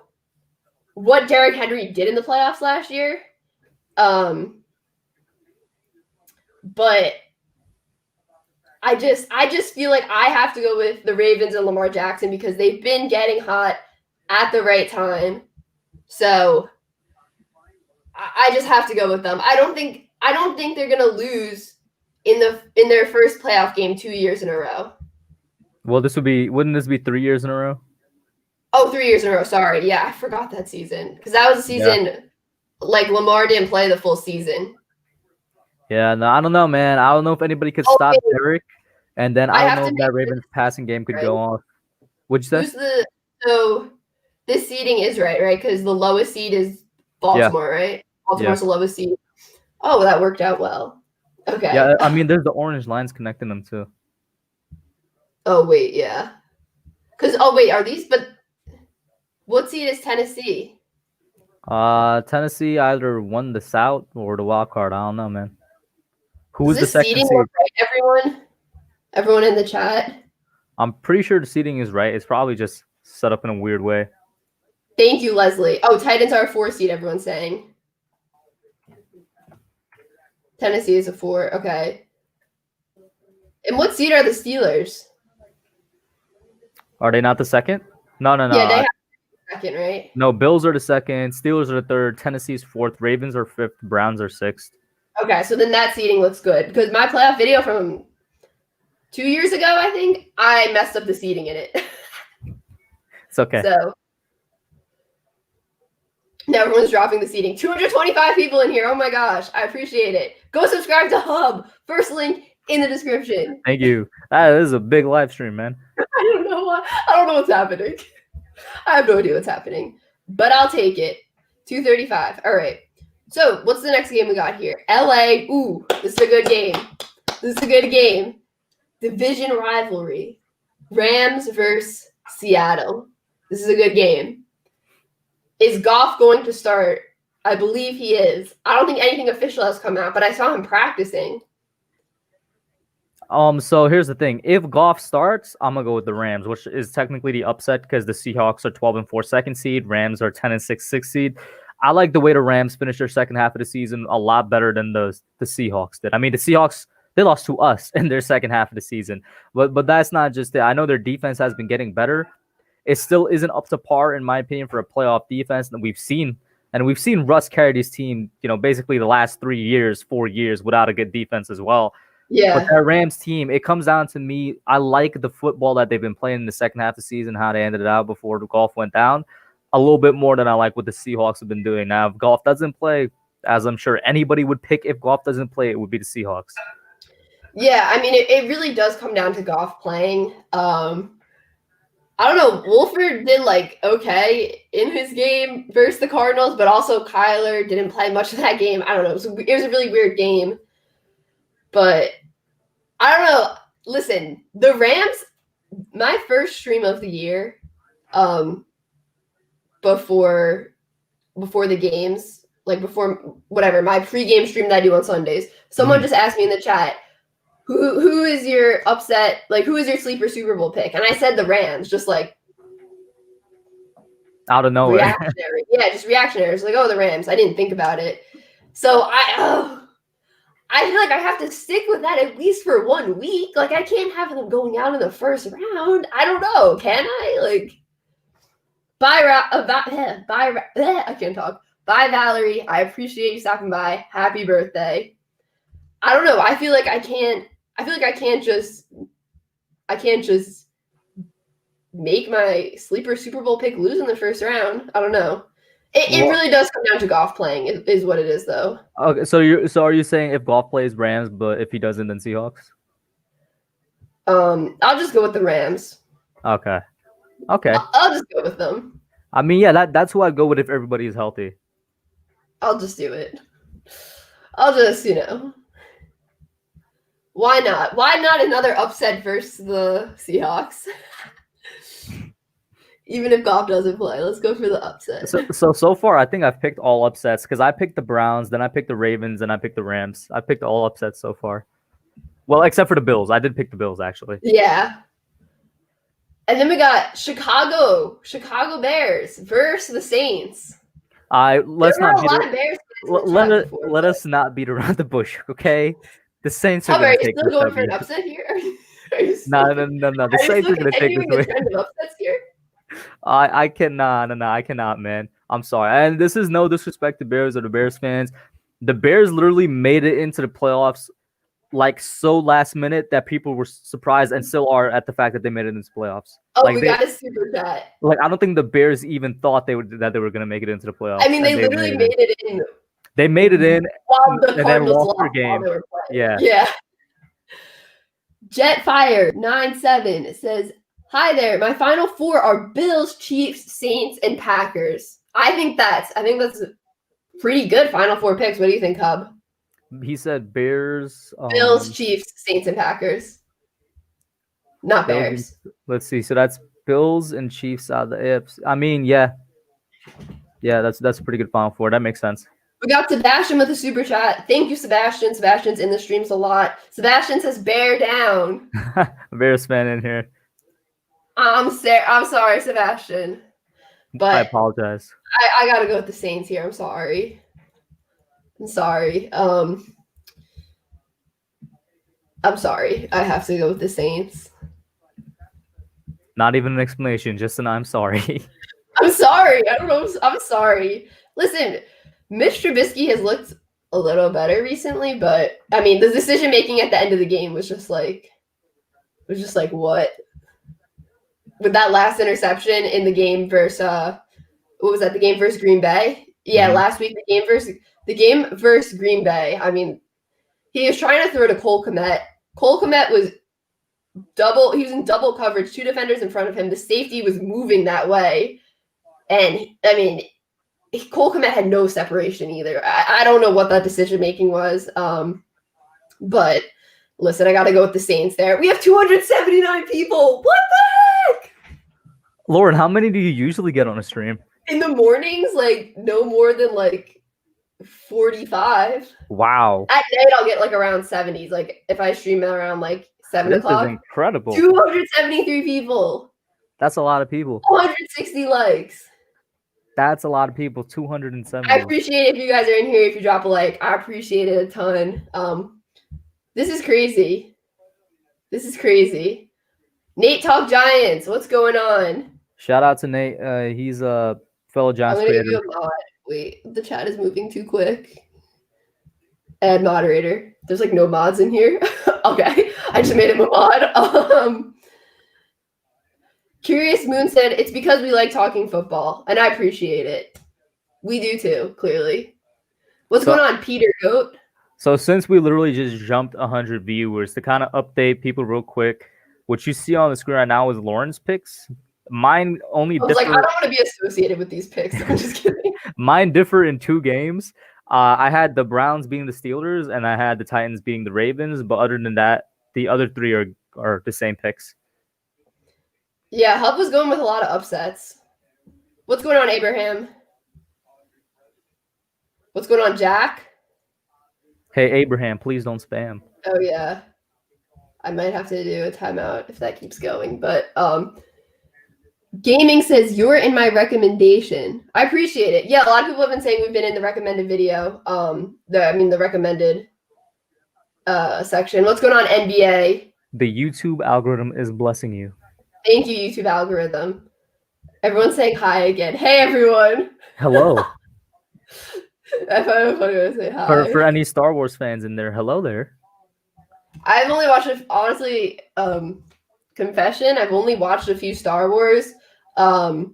what Derrick Henry did in the playoffs last year. But I just feel like I have to go with the Ravens and Lamar Jackson because they've been getting hot at the right time. So I just have to go with them. I don't think they're gonna lose in their first playoff game 2 years in a row. Well, wouldn't this be 3 years in a row? Oh, 3 years in a row. Sorry. Yeah, I forgot that season. Because that was a season like Lamar didn't play the full season. Yeah, no, I don't know, man. I don't know if anybody could stop Derrick. And then I don't know if that Ravens passing game could go off. What'd you say? So this seeding is right? Because the lowest seed is Baltimore, right? Baltimore's the lowest seed. Oh, that worked out well. Okay. Yeah, I mean, there's the orange lines connecting them too. Oh, wait, yeah. Because, are these, but what seed is Tennessee? Tennessee either won the South or the wild card. I don't know, man. Who Does was the this second seeding seed? look right, everyone? Everyone in the chat? I'm pretty sure the seeding is right. It's probably just set up in a weird way. Thank you, Leslie. Oh, Titans are a 4 seed, everyone's saying. Tennessee is a 4. Okay. And what seed are the Steelers? Are they not the second? No. Yeah, they have the second, right? No, Bills are the second. Steelers are the third. Tennessee's fourth. Ravens are fifth. Browns are sixth. Okay, so then that seeding looks good. Because my playoff video from 2 years ago, I think, I messed up the seeding in it. It's okay. So now everyone's dropping the seating. 225 people in here. Oh my gosh. I appreciate it. Go subscribe to Hub. First link in the description. Thank you. That is a big live stream, man. I don't know what's happening. I have no idea what's happening. But I'll take it. 235. All right. So what's the next game we got here? LA. Ooh, this is a good game. This is a good game. Division rivalry. Rams versus Seattle. This is a good game. Is Goff going to start? I believe he is. I don't think anything official has come out, but I saw him practicing. So here's the thing. If Goff starts, I'm gonna go with the Rams, which is technically the upset because the Seahawks are 12-4 second seed, Rams are 10-6 sixth seed. I like the way the Rams finished their second half of the season a lot better than the Seahawks did. I mean, the Seahawks, they lost to us in their second half of the season, but that's not just it. I know their defense has been getting better. It still isn't up to par, in my opinion, for a playoff defense that we've seen. And we've seen Russ carry this team, basically the last 4 years without a good defense as well. Yeah. But that Rams team, it comes down to me. I like the football that they've been playing in the second half of the season, how they ended it out before the Goff went down, a little bit more than I like what the Seahawks have been doing. Now, if Goff doesn't play, as I'm sure anybody would pick, if Goff doesn't play, it would be the Seahawks. Yeah, I mean, it really does come down to Goff playing. I don't know. Wolford did okay in his game versus the Cardinals, but also Kyler didn't play much of that game. I don't know. It was a really weird game. But I don't know. Listen, the Rams, my first stream of the year, before the games, before whatever, my pregame stream that I do on Sundays, someone just asked me in the chat, who is your upset, who is your sleeper Super Bowl pick? And I said the Rams, just out of nowhere. Reactionary. Yeah, just reactionary. It's the Rams. I didn't think about it. So I feel like I have to stick with that at least for 1 week. I can't have them going out in the first round. I don't know. Can I? I can't talk. Bye, Valerie. I appreciate you stopping by. Happy birthday. I don't know. I feel like I can't just make my sleeper Super Bowl pick lose in the first round. I don't know. It really does come down to Goff playing, is what it is, though. Okay, so are you saying if Goff plays Rams, but if he doesn't, then Seahawks? I'll just go with the Rams. Okay. I'll just go with them. I mean, yeah, that's who I'd go with if everybody is healthy. I'll just do it. I'll just, why not? Why not another upset versus the Seahawks? Even if Goff doesn't play, let's go for the upset. So far, I think I've picked all upsets because I picked the Browns, then I picked the Ravens, and I picked the Rams. I picked all upsets so far. Well, except for the Bills. I did pick the Bills, actually. Yeah. And then we got Chicago Bears versus the Saints. Let Let us not beat around the bush, okay? The Saints are going to take this. Are you still going for an upset here? No. The Saints are going to take this the trend of upsets here? I cannot, man. I'm sorry. And this is no disrespect to Bears or the Bears fans. The Bears literally made it into the playoffs so last minute that people were surprised and still are at the fact that they made it into the playoffs. Oh, we got a super chat. I don't think the Bears even thought they were going to make it into the playoffs. I mean, they literally made it in. They made it in while the and then lost their game. Yeah. Jetfire97 says, "Hi there. My final four are Bills, Chiefs, Saints, and Packers." I think that's pretty good final four picks. What do you think, Hub? He said Bears, Bills, Chiefs, Saints, and Packers. Not Bears. Let's see. So that's Bills and Chiefs out of the AFC. I mean, yeah. Yeah, that's a pretty good Final Four. That makes sense. We got Sebastian with a super chat. Thank you, Sebastian. Sebastian's in the streams a lot. Sebastian says, "Bear down." Bears fan in here. I'm sorry, Sebastian. But I apologize. I gotta go with the Saints here. I'm sorry. I'm sorry. I have to go with the Saints. Not even an explanation, just an I'm sorry. I'm sorry. I don't know. I'm sorry. Listen, Mitch Trubisky has looked a little better recently, but I mean, the decision making at the end of the game was just like what? With that last interception in the game versus what was that? The game versus Green Bay? Yeah, last week the game versus Green Bay. I mean, he was trying to throw to Cole Kmet. Cole Kmet was he was in double coverage, 2 defenders in front of him. The safety was moving that way. And I mean, Cole Kmet had no separation either. I don't know what that decision making was. But listen, I got to go with the Saints there. We have 279 people. What the heck? Lauren, how many do you usually get on a stream? In the mornings, like no more than like 45. Wow. At night, I'll get like around 70s. Like if I stream around like 7 o'clock. This is incredible. 273 people. That's a lot of people. 160 likes. That's a lot of people. 270. I appreciate it if you guys are in here. If you drop a like, I appreciate it a ton. This is crazy. This is crazy. Nate Talk Giants. What's going on? Shout out to Nate. He's a fellow Giants I'm gonna creator. give you a mod. Wait, the chat is moving too quick. Add moderator. There's like no mods in here. Okay, I just made him a mod. Curious Moon said it's because we like talking football, and I appreciate it. We do too, clearly. What's going on, Peter Goat? So since we literally just jumped 100 viewers, to kind of update people real quick, what you see on the screen right now is Lauren's picks. Mine only differ. I don't want to be associated with these picks. I'm just kidding. Mine differ in 2 games. I had the Browns being the Steelers, and I had the Titans being the Ravens. But other than that, the other 3 are the same picks. Yeah, Hub was going with a lot of upsets. What's going on, Abraham? What's going on, Jack? Hey, Abraham, please don't spam. Oh, yeah. I might have to do a timeout if that keeps going. But Gaming says, you're in my recommendation. I appreciate it. Yeah, a lot of people have been saying we've been in the recommended video. The recommended section. What's going on, NBA? The YouTube algorithm is blessing you. Thank you, YouTube algorithm. Everyone's saying hi again. Hey, everyone. Hello. I find it funny when I say hi. For any Star Wars fans in there, hello there. I've only watched, honestly, confession, I've only watched a few Star Wars. Oh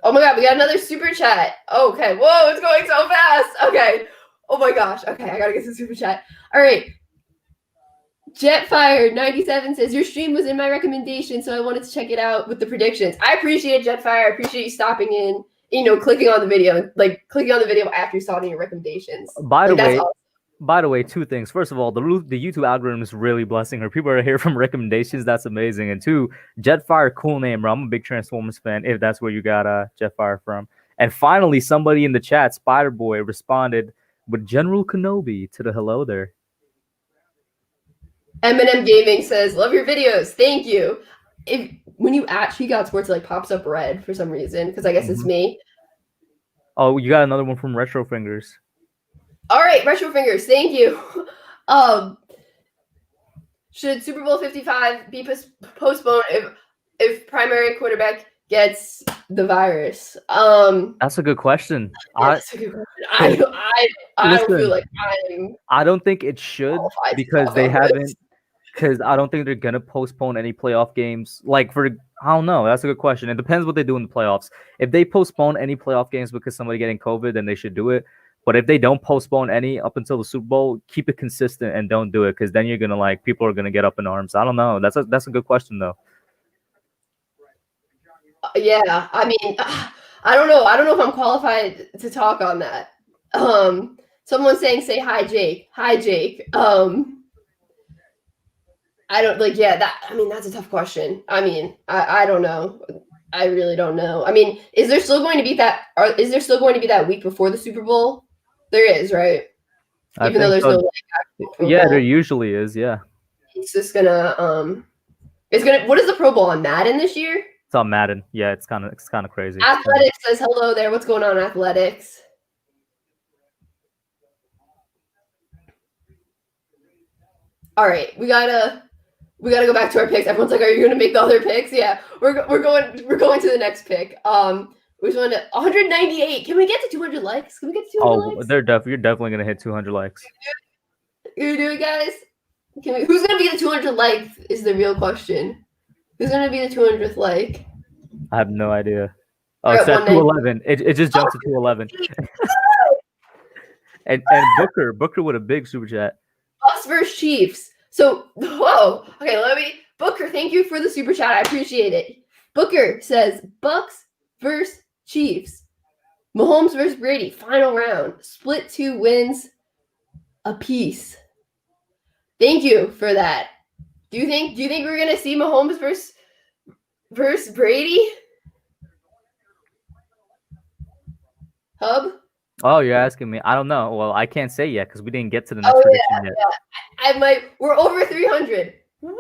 my God, we got another super chat. Okay, whoa, it's going so fast. Okay. Oh my gosh. Okay, I gotta get some super chat. All right. Jetfire97 says, your stream was in my recommendation, so I wanted to check it out with the predictions. I appreciate Jetfire. I appreciate you stopping in, clicking on the video, clicking on the video after you saw it in your recommendations. By the way, 2 things. First of all, the YouTube algorithm is really blessing her. People are here from recommendations. That's amazing. And 2, Jetfire, cool name, bro. I'm a big Transformers fan, if that's where you got Jetfire from. And finally, somebody in the chat, Spider-Boy, responded with General Kenobi to the hello there. Eminem Gaming says, love your videos. Thank you. When you at She Got Sports, it pops up red for some reason, because I guess it's me. Oh, you got another one from Retro Fingers. All right, Retro Fingers, thank you. Should Super Bowl 55 be postponed if primary quarterback gets the virus? That's a good question. That's a good question. I don't feel like I don't think it should, because they haven't. Because I don't think they're gonna postpone any playoff games. I don't know. That's a good question. It depends what they do in the playoffs. If they postpone any playoff games because somebody getting COVID, then they should do it. But if they don't postpone any up until the Super Bowl, keep it consistent and don't do it, because then you're gonna people are gonna get up in arms. I don't know. That's a good question though. Yeah, I mean, I don't know. I don't know if I'm qualified to talk on that. Someone's saying, say hi, Jake. Hi, Jake. I don't that's a tough question. I mean, I don't know. I really don't know. I mean, is there still going to be that? Is there still going to be that week before the Super Bowl? There is, right? Even though there's no Pro Bowl. There usually is. Yeah. It's just gonna It's gonna. What is the Pro Bowl on Madden this year? It's on Madden. Yeah, it's kind of crazy. Athletics says hello there. What's going on, Athletics? All right, we gotta go back to our picks. Everyone's like, "Are you gonna make the other picks?" Yeah, we're going to the next pick. We just wanted 198. Can we get to 200 likes? Can we get to 200 likes? You're definitely gonna hit 200 likes. You do it, guys. Who's gonna be the 200 likes? Is the real question. Who's gonna be the 200th like? I have no idea. Oh, it's at 211. It just jumped to 211. and Booker with a big super chat. Bucks versus Chiefs. So, whoa. Okay, Booker, thank you for the super chat. I appreciate it. Booker says Bucks versus Chiefs. Mahomes versus Brady, final round. Split 2 wins apiece. Thank you for that. Do you think we're gonna see Mahomes versus Brady? Hub? Oh, you're asking me. I don't know. Well, I can't say yet because we didn't get to the next prediction yet. Yeah. We're over 300. What?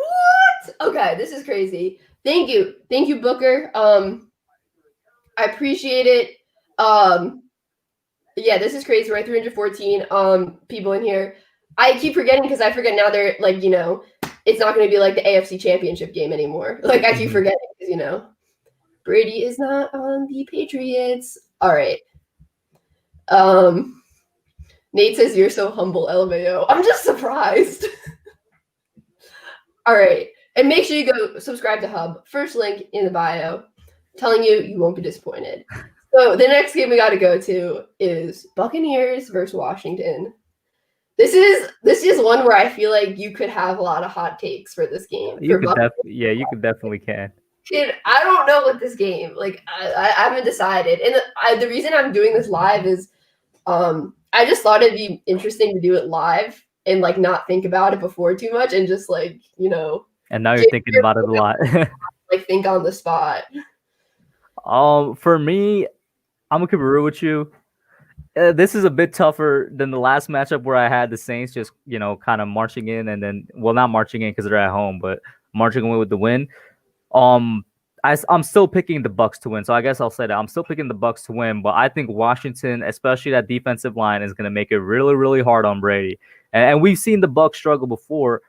Okay, this is crazy. Thank you, Booker. I appreciate it. Yeah, this is crazy. We're at 314 people in here. I keep forgetting because I forget now they're like, it's not going to be like the AFC Championship game anymore. Like I keep forgetting because, Brady is not on the Patriots. All right. Nate says you're so humble, LMAO. I'm just surprised. All right. And make sure you go subscribe to Hub. First link in the bio. Telling you won't be disappointed. So the next game we got to go to is Buccaneers versus Washington. This is one where I feel like you could have a lot of hot takes for this game. You definitely can. Kid, I don't know what this game. Like I haven't decided, and the reason I'm doing this live is, I just thought it'd be interesting to do it live and like not think about it before too much, and just like And now you're thinking about it a lot. Like think on the spot. For me, I'm gonna keep it real with you. This is a bit tougher than the last matchup where I had the Saints just kind of marching in and then not marching in because they're at home, but marching away with the win. I'm still picking the Bucs to win, so I guess I'll say that I'm still picking the Bucs to win. But I think Washington, especially that defensive line, is going to make it really, really hard on Brady. And we've seen the Bucs struggle before.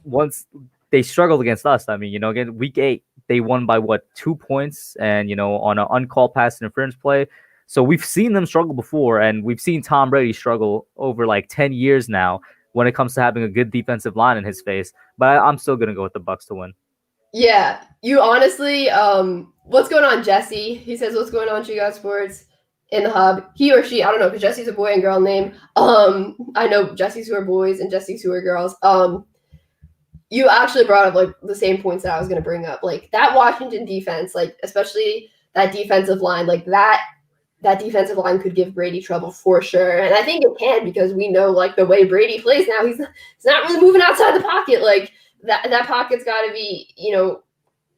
Once they struggled against us, I mean, again, week 8 they won by 2 points, and on an uncalled pass interference play. So we've seen them struggle before, and we've seen Tom Brady struggle over like 10 years now when it comes to having a good defensive line in his face. But I'm still going to go with the Bucs to win. Yeah, you honestly, what's going on, Jesse? He says, what's going on, Chicago Sports in the Hub? He or she, I don't know, because Jesse's a boy and girl name. I know Jesse's who are boys and Jesse's who are girls. You actually brought up like the same points that I was going to bring up. Like that Washington defense, like especially that defensive line, like that defensive line could give Brady trouble for sure. And I think it can, because we know like the way Brady plays now, he's not really moving outside the pocket. Like that pocket's got to be,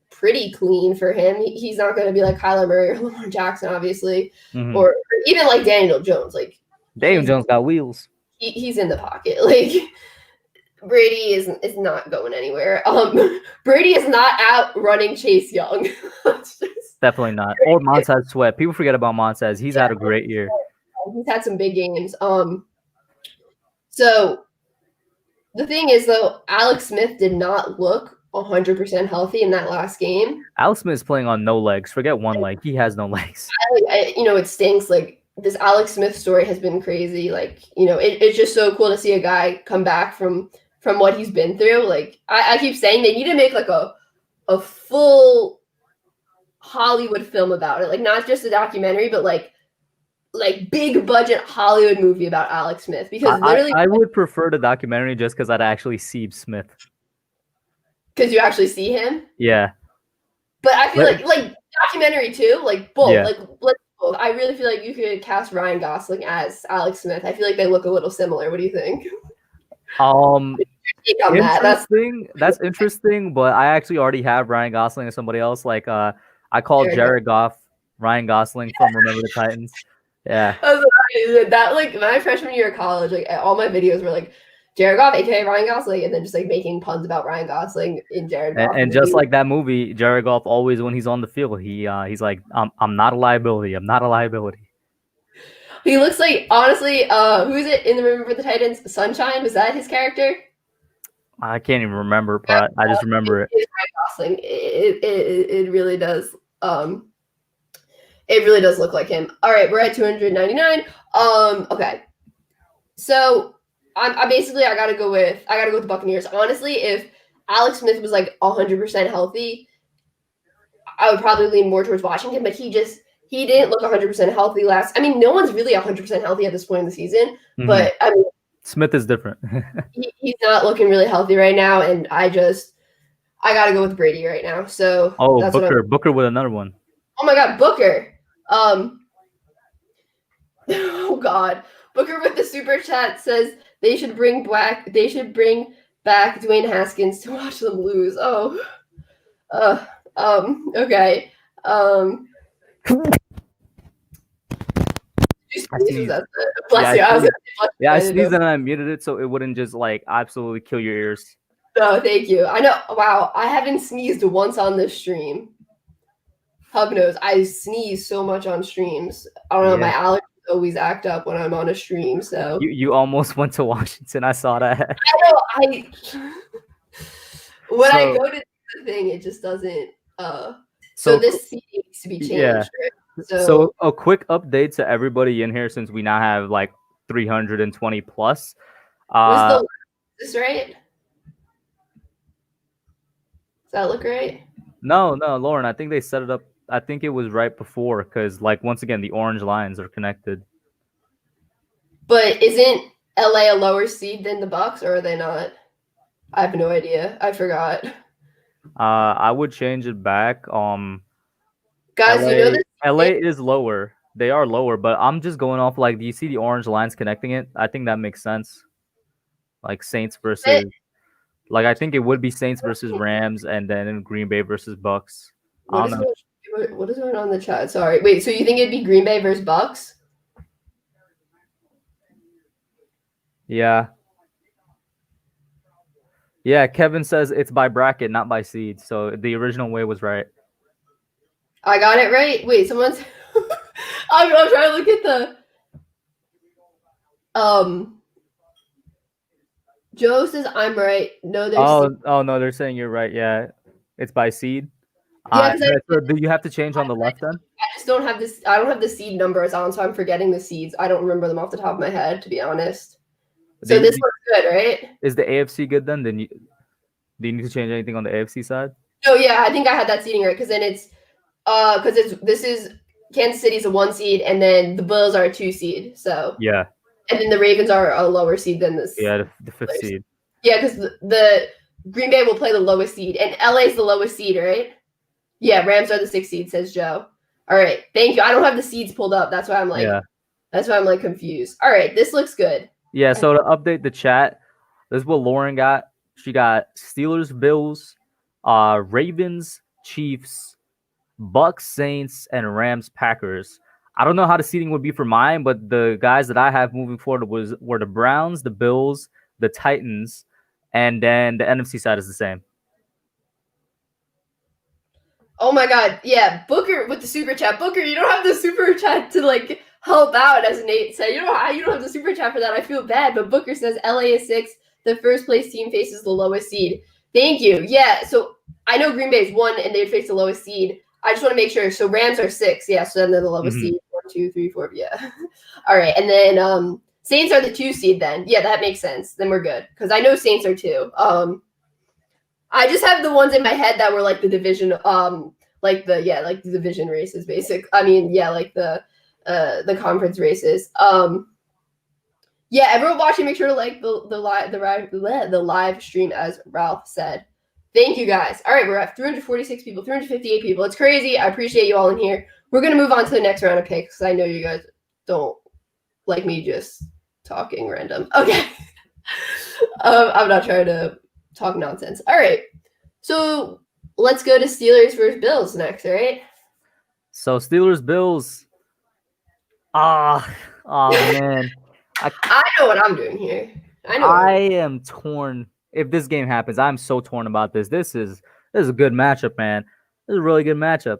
pretty clean for him. He's not going to be like Kyler Murray or Lamar Jackson, obviously, or even like Daniel Jones. Like Daniel Jones got wheels. He's in the pocket. Like Brady is not going anywhere. Brady is not out running Chase Young. Definitely not. Or Montez Sweat. People forget about Montez. He's had a great year. He's had some big games. So the thing is, though, Alex Smith did not look 100% healthy in that last game. Alex Smith is playing on no legs. Forget one leg. He has no legs. It stinks. Like this Alex Smith story has been crazy. Like, it's just so cool to see a guy come back from what he's been through. Like I keep saying they need to make like a full Hollywood film about it. Like not just a documentary, but like big budget Hollywood movie about Alex Smith, because literally I would prefer the documentary just because I'd actually see Smith. Because you actually see him? Yeah. But I feel like documentary too, like both. Yeah. Like both. I really feel like you could cast Ryan Gosling as Alex Smith. I feel like they look a little similar. What do you think? Interesting. That's interesting, but I actually already have Ryan Gosling as somebody else. Like I called Jared Goff Ryan Gosling from Remember the Titans. Yeah. That like my freshman year of college, like all my videos were like Jared Goff, aka Ryan Gosling, and then just like making puns about Ryan Gosling in Jared Goff. And just like that movie, Jared Goff always when he's on the field, he's like, I'm not a liability. I'm not a liability. He looks like, honestly, who is it in the Remember the Titans? Sunshine? Was that his character? I can't even remember, but I just remember it. It's Ryan Gosling. It really does. It really does look like him. All right, we're at 299. Okay. So I basically I gotta go with the Buccaneers. Honestly, if Alex Smith was like 100% healthy, I would probably lean more towards Washington, but he didn't look 100% healthy last. I mean, no one's really 100% healthy at this point in the season, but I mean, Smith is different. he's not looking really healthy right now, and I got to go with Brady right now. So that's Booker with another one. Oh my God, Booker. Oh God, Booker with the super chat says they should bring back Dwayne Haskins to watch them lose. Oh, okay. I sneezed and I muted it so it wouldn't just like absolutely kill your ears. No, thank you. I know. Wow, I haven't sneezed once on this stream. Hub knows I sneeze so much on streams. I don't know. My allergies always act up when I'm on a stream. So you almost went to Washington. I saw that. I know. When I go to the thing, it just doesn't. So this seat needs to be changed. Yeah. Right? So a quick update to everybody in here since we now have like 320 plus. Is this right? Does that look right? No, Lauren. I think they set it up. I think it was right before because, like, once again, the orange lines are connected. But isn't LA a lower seed than the Bucs, or are they not? I have no idea. I forgot. I would change it back. Guys, LA, you know this. LA is lower. They are lower, but I'm just going off like. Do you see the orange lines connecting it? I think that makes sense. Like Saints versus. Like I think it would be Saints versus Rams, and then in Green Bay versus Bucs. What is going on in the chat? Sorry. Wait, so you think it'd be Green Bay versus Bucs? Yeah. Yeah, Kevin says it's by bracket, not by seed. So the original way was right. I got it right. Wait, someone's I'm trying to look at the Joe says I'm right. No, there's no, they're saying you're right. Yeah. It's by seed. Yeah, so do you have to change on the left then? I just don't have this. I don't have the seed numbers on, so I'm forgetting the seeds. I don't remember them off the top of my head, to be honest. So this looks good, right? Is the AFC good then? Do you need to change anything on the AFC side? No, yeah, I think I had that seeding right because then it's this is Kansas City's a 1 seed and then the Bills are a 2 seed. So yeah, and then the Ravens are a lower seed than this. Yeah, the 5th seed. Yeah, because the Green Bay will play the lowest seed and LA is the lowest seed, right? Yeah, Rams are the 6th seed, says Joe. All right, thank you. I don't have the seeds pulled up. That's why I'm like, that's why I'm like confused. All right, this looks good. Yeah, so to update the chat, this is what Lauren got. She got Steelers, Bills, Ravens, Chiefs, Bucks, Saints, and Rams, Packers. I don't know how the seating would be for mine, but the guys that I have moving forward were the Browns, the Bills, the Titans, and then the NFC side is the same. Oh my God. Yeah. Booker with the super chat. Booker, you don't have the super chat to like help out, as Nate said. You don't have the super chat for that. I feel bad. But Booker says LA is 6. The first place team faces the lowest seed. Thank you. Yeah. So I know Green Bay is 1 and they'd face the lowest seed. I just want to make sure. So Rams are 6. Yeah. So then they're the lowest seed. 1, 2, 3, 4. Yeah. All right. And then Saints are the 2 seed then. Yeah, that makes sense. Then we're good. Because I know Saints are 2. I just have the ones in my head that were like the division, like the division races, basic. I mean, yeah, like the conference races. Yeah, everyone watching, make sure to like the live stream, as Ralph said. Thank you guys. All right, we're at 346 people, 358 people. It's crazy. I appreciate you all in here. We're gonna move on to the next round of picks because I know you guys don't like me just talking random. Okay. I'm not trying to talk nonsense. All right. So let's go to Steelers versus Bills next, all right? So Steelers Bills. Man. I know what I'm doing here. I am torn. If this game happens, I'm so torn about this. This is a good matchup, man. This is a really good matchup.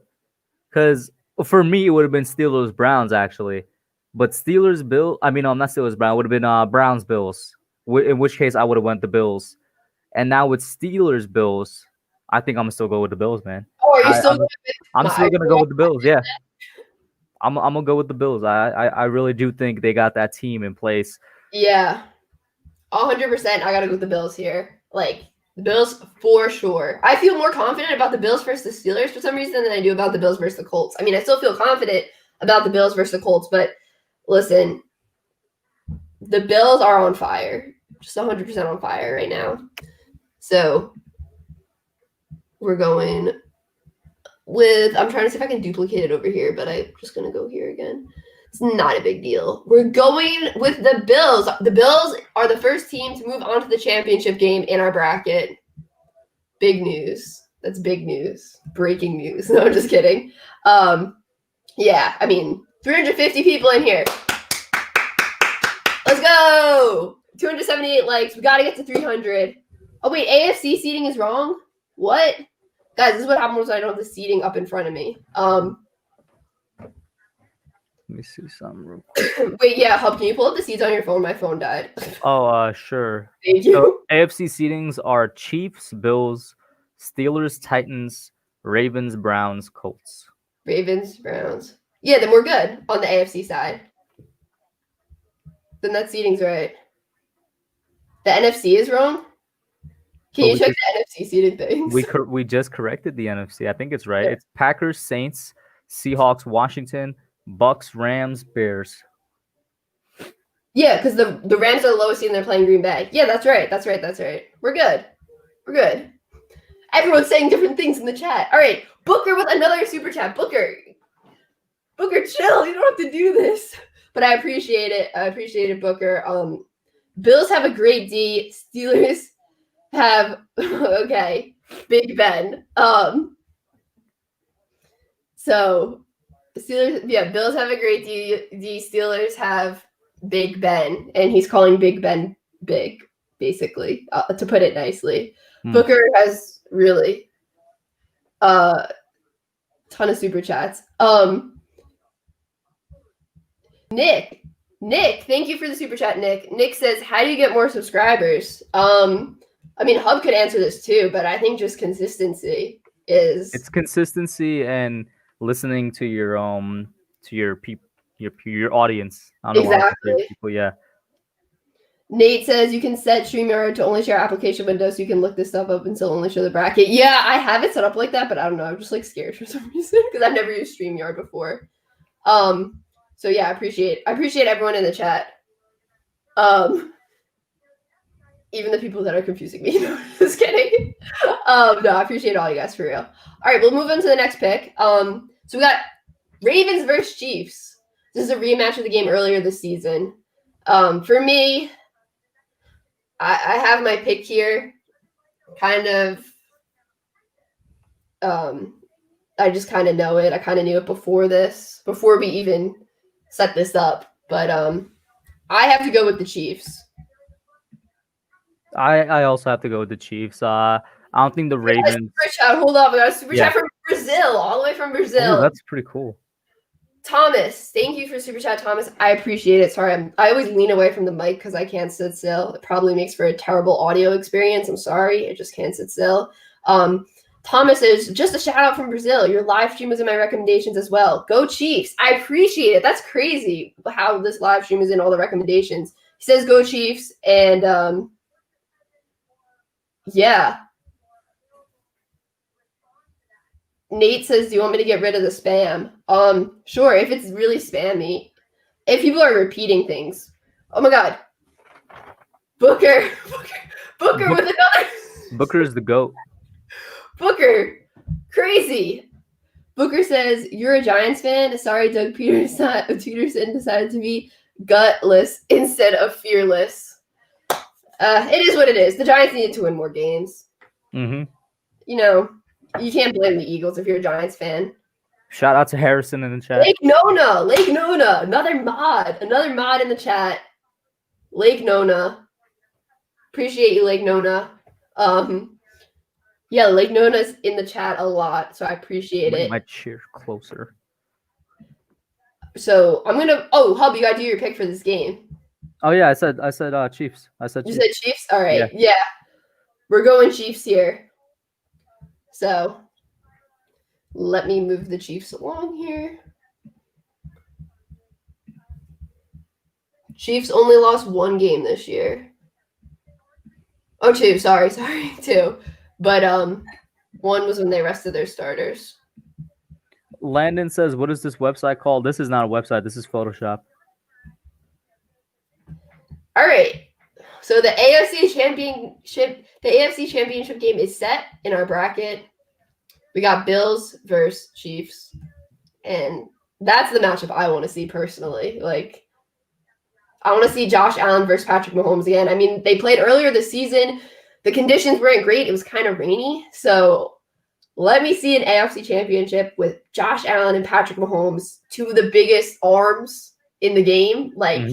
Because for me, it would have been Steelers Browns actually, but Steelers Bill. I mean, not Steelers Browns. It would have been Browns Bills. In which case, I would have went the Bills. And now with Steelers Bills, I think I'm gonna still go with the Bills, man. Oh, are you still? I'm still gonna go with the Bills. Yeah, I'm gonna go with the Bills. I really do think they got that team in place. Yeah, 100%. I gotta go with the Bills here. Like the Bills for sure. I feel more confident about the Bills versus the Steelers for some reason than I do about the Bills versus the Colts. I mean, I still feel confident about the Bills versus the Colts, but listen, the Bills are on fire, just 100% on fire right now. So we're going with, I'm trying to see if I can duplicate it over here, but I'm just going to go here again. It's not a big deal. We're going with the Bills. The Bills are the first team to move on to the championship game in our bracket. Big news. That's big news. Breaking news. No, I'm just kidding. Yeah, I mean, 350 people in here. Let's go. 278 likes. We got to get to 300. Oh, wait, AFC seating is wrong? What? Guys, this is what happens when I don't have the seating up in front of me. Let me see something real quick. Wait, yeah, Hub, can you pull up the seats on your phone? My phone died. Sure. Thank you. So AFC seedings are Chiefs, Bills, Steelers, Titans, Ravens, Browns, Colts. Ravens, Browns. Yeah, then we're good on the AFC side. Then that seating's right. The NFC is wrong? Can you check the NFC seating things? We just corrected the NFC. I think it's right. Yeah. It's Packers, Saints, Seahawks, Washington, Bucks, Rams, Bears. Yeah, because the Rams are the lowest seed and they're playing Green Bay. Yeah, that's right. We're good. Everyone's saying different things in the chat. All right, Booker with another super chat. Booker, chill. You don't have to do this. But I appreciate it. Booker. Bills have a great D. Steelers have Big Ben. So Steelers, yeah, Bills have a great D. Steelers have Big Ben, and he's calling Big Ben big, basically, to put it nicely. Booker has really ton of super chats. Nick, thank you for the super chat, Nick. Nick says, how do you get more subscribers? I mean, Hub could answer this too, but I think just consistency is. It's consistency and listening to your your audience. I don't know exactly. People, yeah. Nate says you can set StreamYard to only share application windows, so you can look this stuff up and still only show the bracket. Yeah, I have it set up like that, but I don't know. I'm just like scared for some reason because I've never used StreamYard before. So yeah, I appreciate everyone in the chat. Even the people that are confusing me. No, just kidding. No, I appreciate all you guys for real. All right, we'll move on to the next pick. So we got Ravens versus Chiefs. This is a rematch of the game earlier this season. For me, I have my pick here. Kind of. I just kind of know it. I kind of knew it before we even set this up. But I have to go with the Chiefs. I also have to go with the Chiefs. I don't think the Ravens. Hold on, we got a super chat from Brazil, all the way from Brazil. Oh, that's pretty cool. Thomas, thank you for super chat, Thomas. I appreciate it. Sorry, I always lean away from the mic because I can't sit still. It probably makes for a terrible audio experience. I'm sorry, I just can't sit still. Thomas is just a shout out from Brazil. Your live stream was in my recommendations as well. Go Chiefs! I appreciate it. That's crazy how this live stream is in all the recommendations. He says go Chiefs, and yeah. Nate says, do you want me to get rid of the spam? Sure, if it's really spammy. If people are repeating things. Oh my god. Booker with another. Booker is the GOAT. Booker. Crazy. Booker says, you're a Giants fan? Sorry, Doug Peterson decided to be gutless instead of fearless. It is what it is. The Giants needed to win more games. Mm-hmm. You know, you can't blame the Eagles if you're a Giants fan. Shout out to Harrison in the chat. Lake Nona, another mod in the chat. Lake Nona, appreciate you, Lake Nona. Yeah, Lake Nona's in the chat a lot, so I appreciate Bring it. my chair closer. So I'm gonna. Oh, Hub, you gotta do your pick for this game. Oh yeah, I said Chiefs. You said Chiefs. All right, Yeah. We're going Chiefs here. So let me move the Chiefs along here. Chiefs only lost one game this year. Oh, two. Sorry, two. But one was when they rested their starters. Landon says, "What is this website called?" This is not a website. This is Photoshop. All right. So the AFC Championship game is set in our bracket. We got Bills versus Chiefs, and that's the matchup I want to see personally. Like, I want to see Josh Allen versus Patrick Mahomes again. I mean, they played earlier this season. The conditions weren't great. It was kind of rainy. So let me see an AFC Championship with Josh Allen and Patrick Mahomes, two of the biggest arms in the game. Like,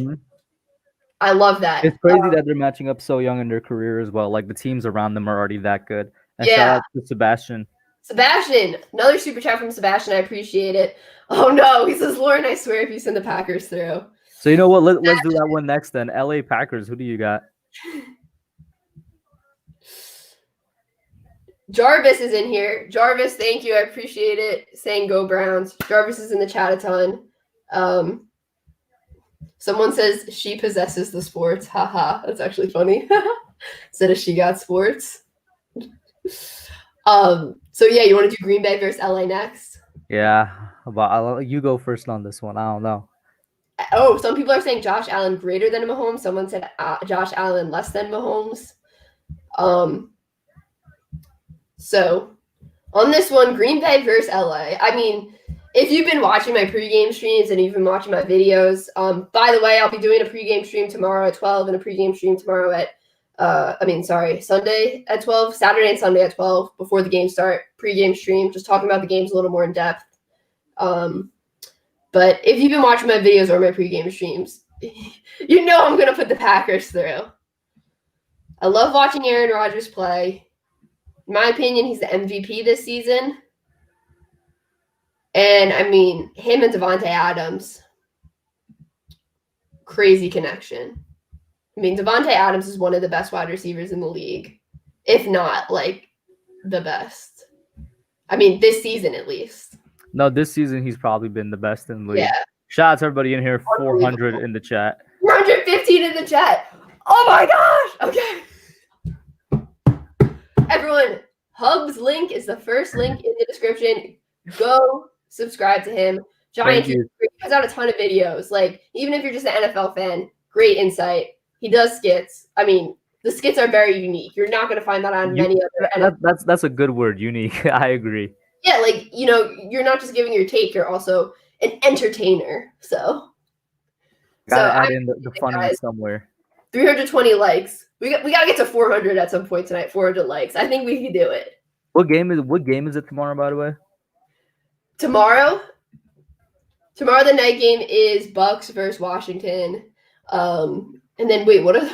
I love that. It's crazy that they're matching up so young in their career as well. Like, the teams around them are already that good. And shout out to Sebastian. Another super chat from Sebastian. I appreciate it. Oh no, he says, Lauren, I swear if you send the Packers through. So you know what? Let's do that one next then. LA Packers. Who do you got? Jarvis is in here. Jarvis, thank you. I appreciate it. Saying go Browns. Jarvis is in the chat a ton. Someone says she possesses the sports. Haha. That's actually funny. Instead of she got sports. So yeah, you want to do Green Bay versus LA next? Yeah, but you go first on this one. I don't know. Oh, some people are saying Josh Allen greater than Mahomes. Someone said Josh Allen less than Mahomes. So on this one, Green Bay versus LA. I mean, if you've been watching my pregame streams and you've been watching my videos, by the way, I'll be doing a pregame stream tomorrow at 12 and a pregame stream tomorrow at Sunday at 12, Saturday and Sunday at 12 before the games start. Pregame stream, just talking about the games a little more in depth. But if you've been watching my videos or my pregame streams, you know I'm going to put the Packers through. I love watching Aaron Rodgers play. In my opinion, he's the MVP this season. And, I mean, him and Devontae Adams, crazy connection. I mean, Devontae Adams is one of the best wide receivers in the league, if not, like, the best. I mean, this season at least. No, this season he's probably been the best in the league. Yeah. Shout out to everybody in here. 400 in the chat. 415 in the chat. Oh my gosh. Okay. Everyone, Hub's link is the first link in the description. Go subscribe to him. Giant. He puts out a ton of videos. Like, even if you're just an NFL fan, great insight. He does skits. I mean, the skits are very unique. You're not going to find that on many other. That's a good word, unique. I agree. Yeah, like, you know, you're not just giving your take, you're also an entertainer. So gotta add in the funny somewhere. 320 likes. We gotta get to 400 at some point tonight. 400 likes. I think we can do it. What game is it tomorrow, by the way? Tomorrow the night game is Bucks versus Washington. And then wait, what are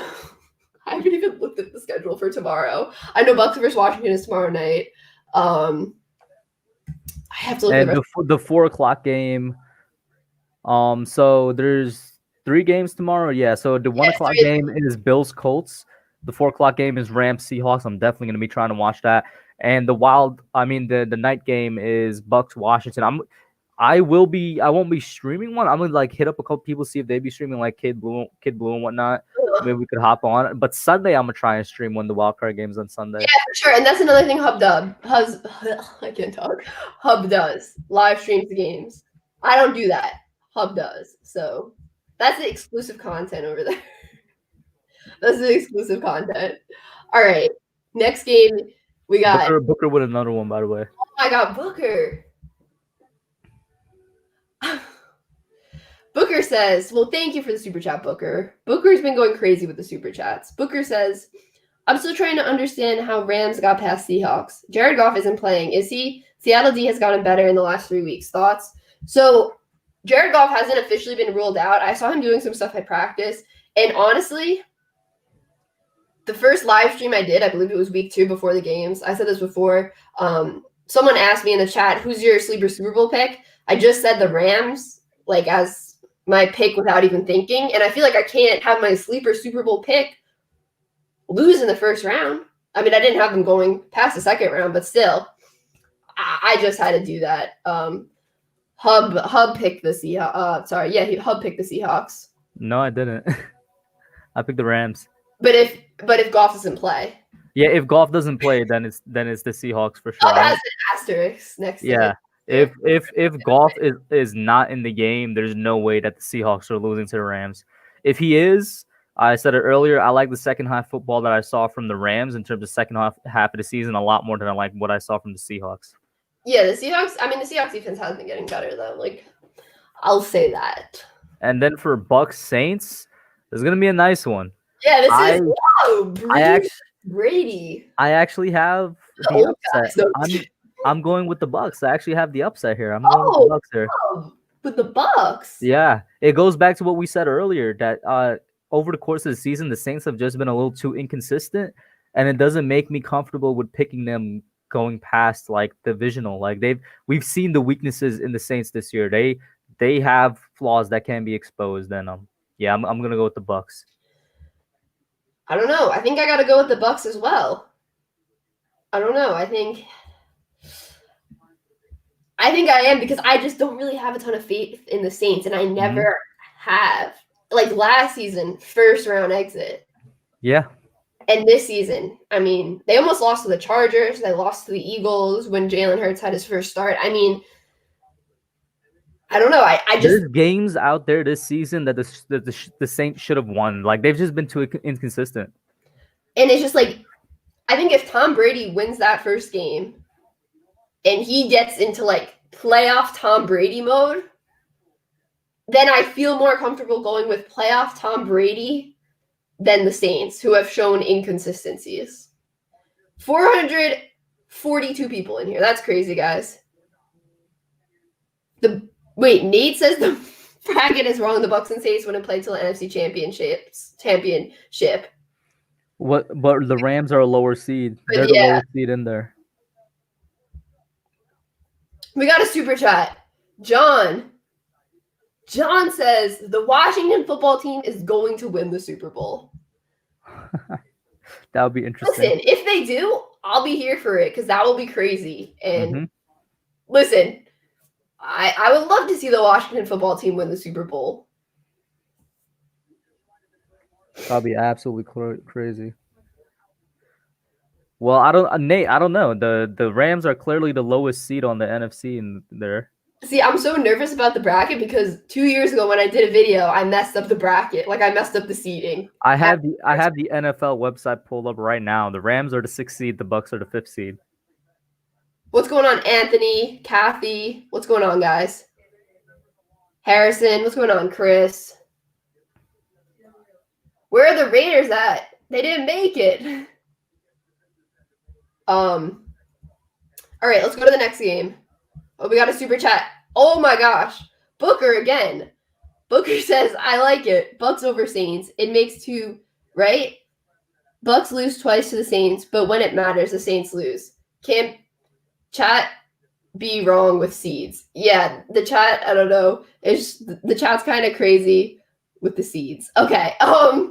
I haven't even looked at the schedule for tomorrow. I know Bucks versus Washington is tomorrow night. I have to look at the 4:00 game. So there's 3 games tomorrow. Yeah. So the 1:00 game is Bills Colts. The 4:00 game is Rams Seahawks. I'm definitely gonna be trying to watch that. And the night game is Bucks Washington. I won't be streaming one. I'm gonna like hit up a couple people, see if they be streaming like Kid Blue and whatnot. Maybe we could hop on. But Sunday I'm gonna try and stream one of the wildcard games on Sunday. Yeah, for sure. And that's another thing Hub does. Live streams the games. I don't do that. Hub does. So that's the exclusive content over there. That's the exclusive content. All right. Next game we got Booker with another one, by the way. Oh my God, Booker. Booker says, well, thank you for the super chat, Booker. Booker's been going crazy with the super chats. Booker says, I'm still trying to understand how Rams got past Seahawks. Jared Goff isn't playing, is he? Seattle D has gotten better in the last 3 weeks. Thoughts? So Jared Goff hasn't officially been ruled out. I saw him doing some stuff at practice. And honestly, the first live stream I did, I believe it was week 2 before the games. I said this before. Someone asked me in the chat, who's your sleeper Super Bowl pick? I just said the Rams, like as my pick without even thinking. And I feel like I can't have my sleeper Super Bowl pick lose in the first round. I mean, I didn't have them going past the second round, but still, I just had to do that. Hub picked the Seahawks. Hub picked the Seahawks. No, I didn't. I picked the Rams. But if Goff doesn't play, yeah, if Goff doesn't play, then it's the Seahawks for sure. Oh, it has an asterisk next to it. If Goff is not in the game, there's no way that the Seahawks are losing to the Rams. If he is, I said it earlier, I like the second half football that I saw from the Rams in terms of second half of the season a lot more than I like what I saw from the Seahawks. Yeah, the Seahawks defense has been getting better though. Like, I'll say that. And then for Bucks Saints, there's gonna be a nice one. Yeah, Brady. I actually have the upset. I'm going with the Bucks. I actually have the upset here. I'm going with the Bucks here. With the Bucks. Yeah, it goes back to what we said earlier that over the course of the season, the Saints have just been a little too inconsistent, and it doesn't make me comfortable with picking them going past like divisional. Like we've seen the weaknesses in the Saints this year. They have flaws that can be exposed, and I'm gonna go with the Bucks. I don't know. I think I gotta go with the Bucks as well. I don't know. I think I am because I just don't really have a ton of faith in the Saints, and I never have. Like last season, first round exit. Yeah. And this season, I mean, they almost lost to the Chargers. They lost to the Eagles when Jalen Hurts had his first start. I mean, I don't know. I just there's games out there this season that the Saints should have won. Like they've just been too inconsistent. And it's just like, I think if Tom Brady wins that first game, and he gets into like playoff Tom Brady mode, then I feel more comfortable going with playoff Tom Brady than the Saints, who have shown inconsistencies. 442 people in here. That's crazy, guys. Nate says the bracket is wrong. The Bucks and Saints wouldn't play till the NFC Championship. What? But the Rams are a lower seed. They're the lowest seed in there. We got a super chat. John says the Washington football team is going to win the Super Bowl. That would be interesting. Listen, if they do, I'll be here for it because that will be crazy. And listen, I would love to see the Washington football team win the Super Bowl. That'll be absolutely crazy. Well, Nate, I don't know. The Rams are clearly the lowest seed on the NFC in there. See, I'm so nervous about the bracket because 2 years ago when I did a video, I messed up the bracket. Like I messed up the seeding. I have the NFL website pulled up right now. The Rams are the 6th seed. The Bucks are the 5th seed. What's going on, Anthony? Kathy? What's going on, guys? Harrison? What's going on, Chris? Where are the Raiders at? They didn't make it. All right, let's go to the next game. Oh, we got a super chat. Oh my gosh. Booker again. Booker says, I like it. Bucks over Saints. It makes 2, right? Bucks lose twice to the Saints, but when it matters, the Saints lose. Can't chat be wrong with seeds. Yeah, the chat, I don't know. The chat's kind of crazy with the seeds. Okay. All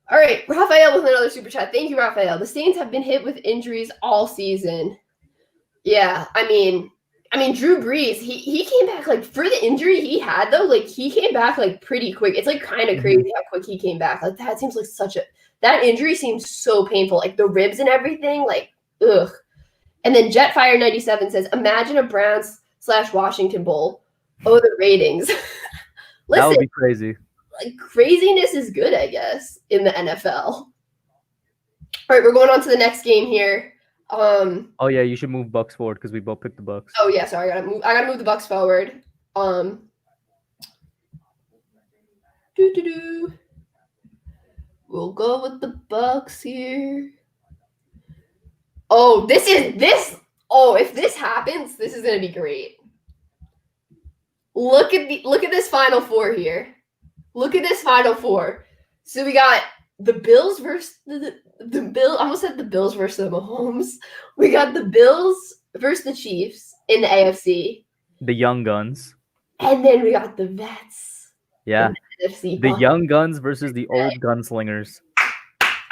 right, Raphael with another super chat. Thank you, Raphael. The Saints have been hit with injuries all season. Yeah, I mean, Drew Brees, he came back, like, for the injury he had, though, like, he came back, like, pretty quick. It's, like, kind of crazy how quick he came back. Like, that seems like that injury seems so painful. Like, the ribs and everything, like, ugh. And then Jetfire97 says, imagine a Browns/Washington Bowl. Oh, the ratings. Listen, that would be crazy. Like, craziness is good, I guess, in the NFL. All right, we're going on to the next game here. Oh yeah, you should move Bucks forward because we both picked the Bucks. Oh yeah, sorry, I gotta move the Bucks forward. We'll go with the Bucks here. Oh, this. Oh, if this happens, this is gonna be great. Look at this Final Four here. Look at this Final Four. So we got the Bills versus the Bill. I almost said the Bills versus the Mahomes. We got the Bills versus the Chiefs in the AFC. The Young Guns. And then we got the Vets. Yeah. The Young Guns versus the old gunslingers.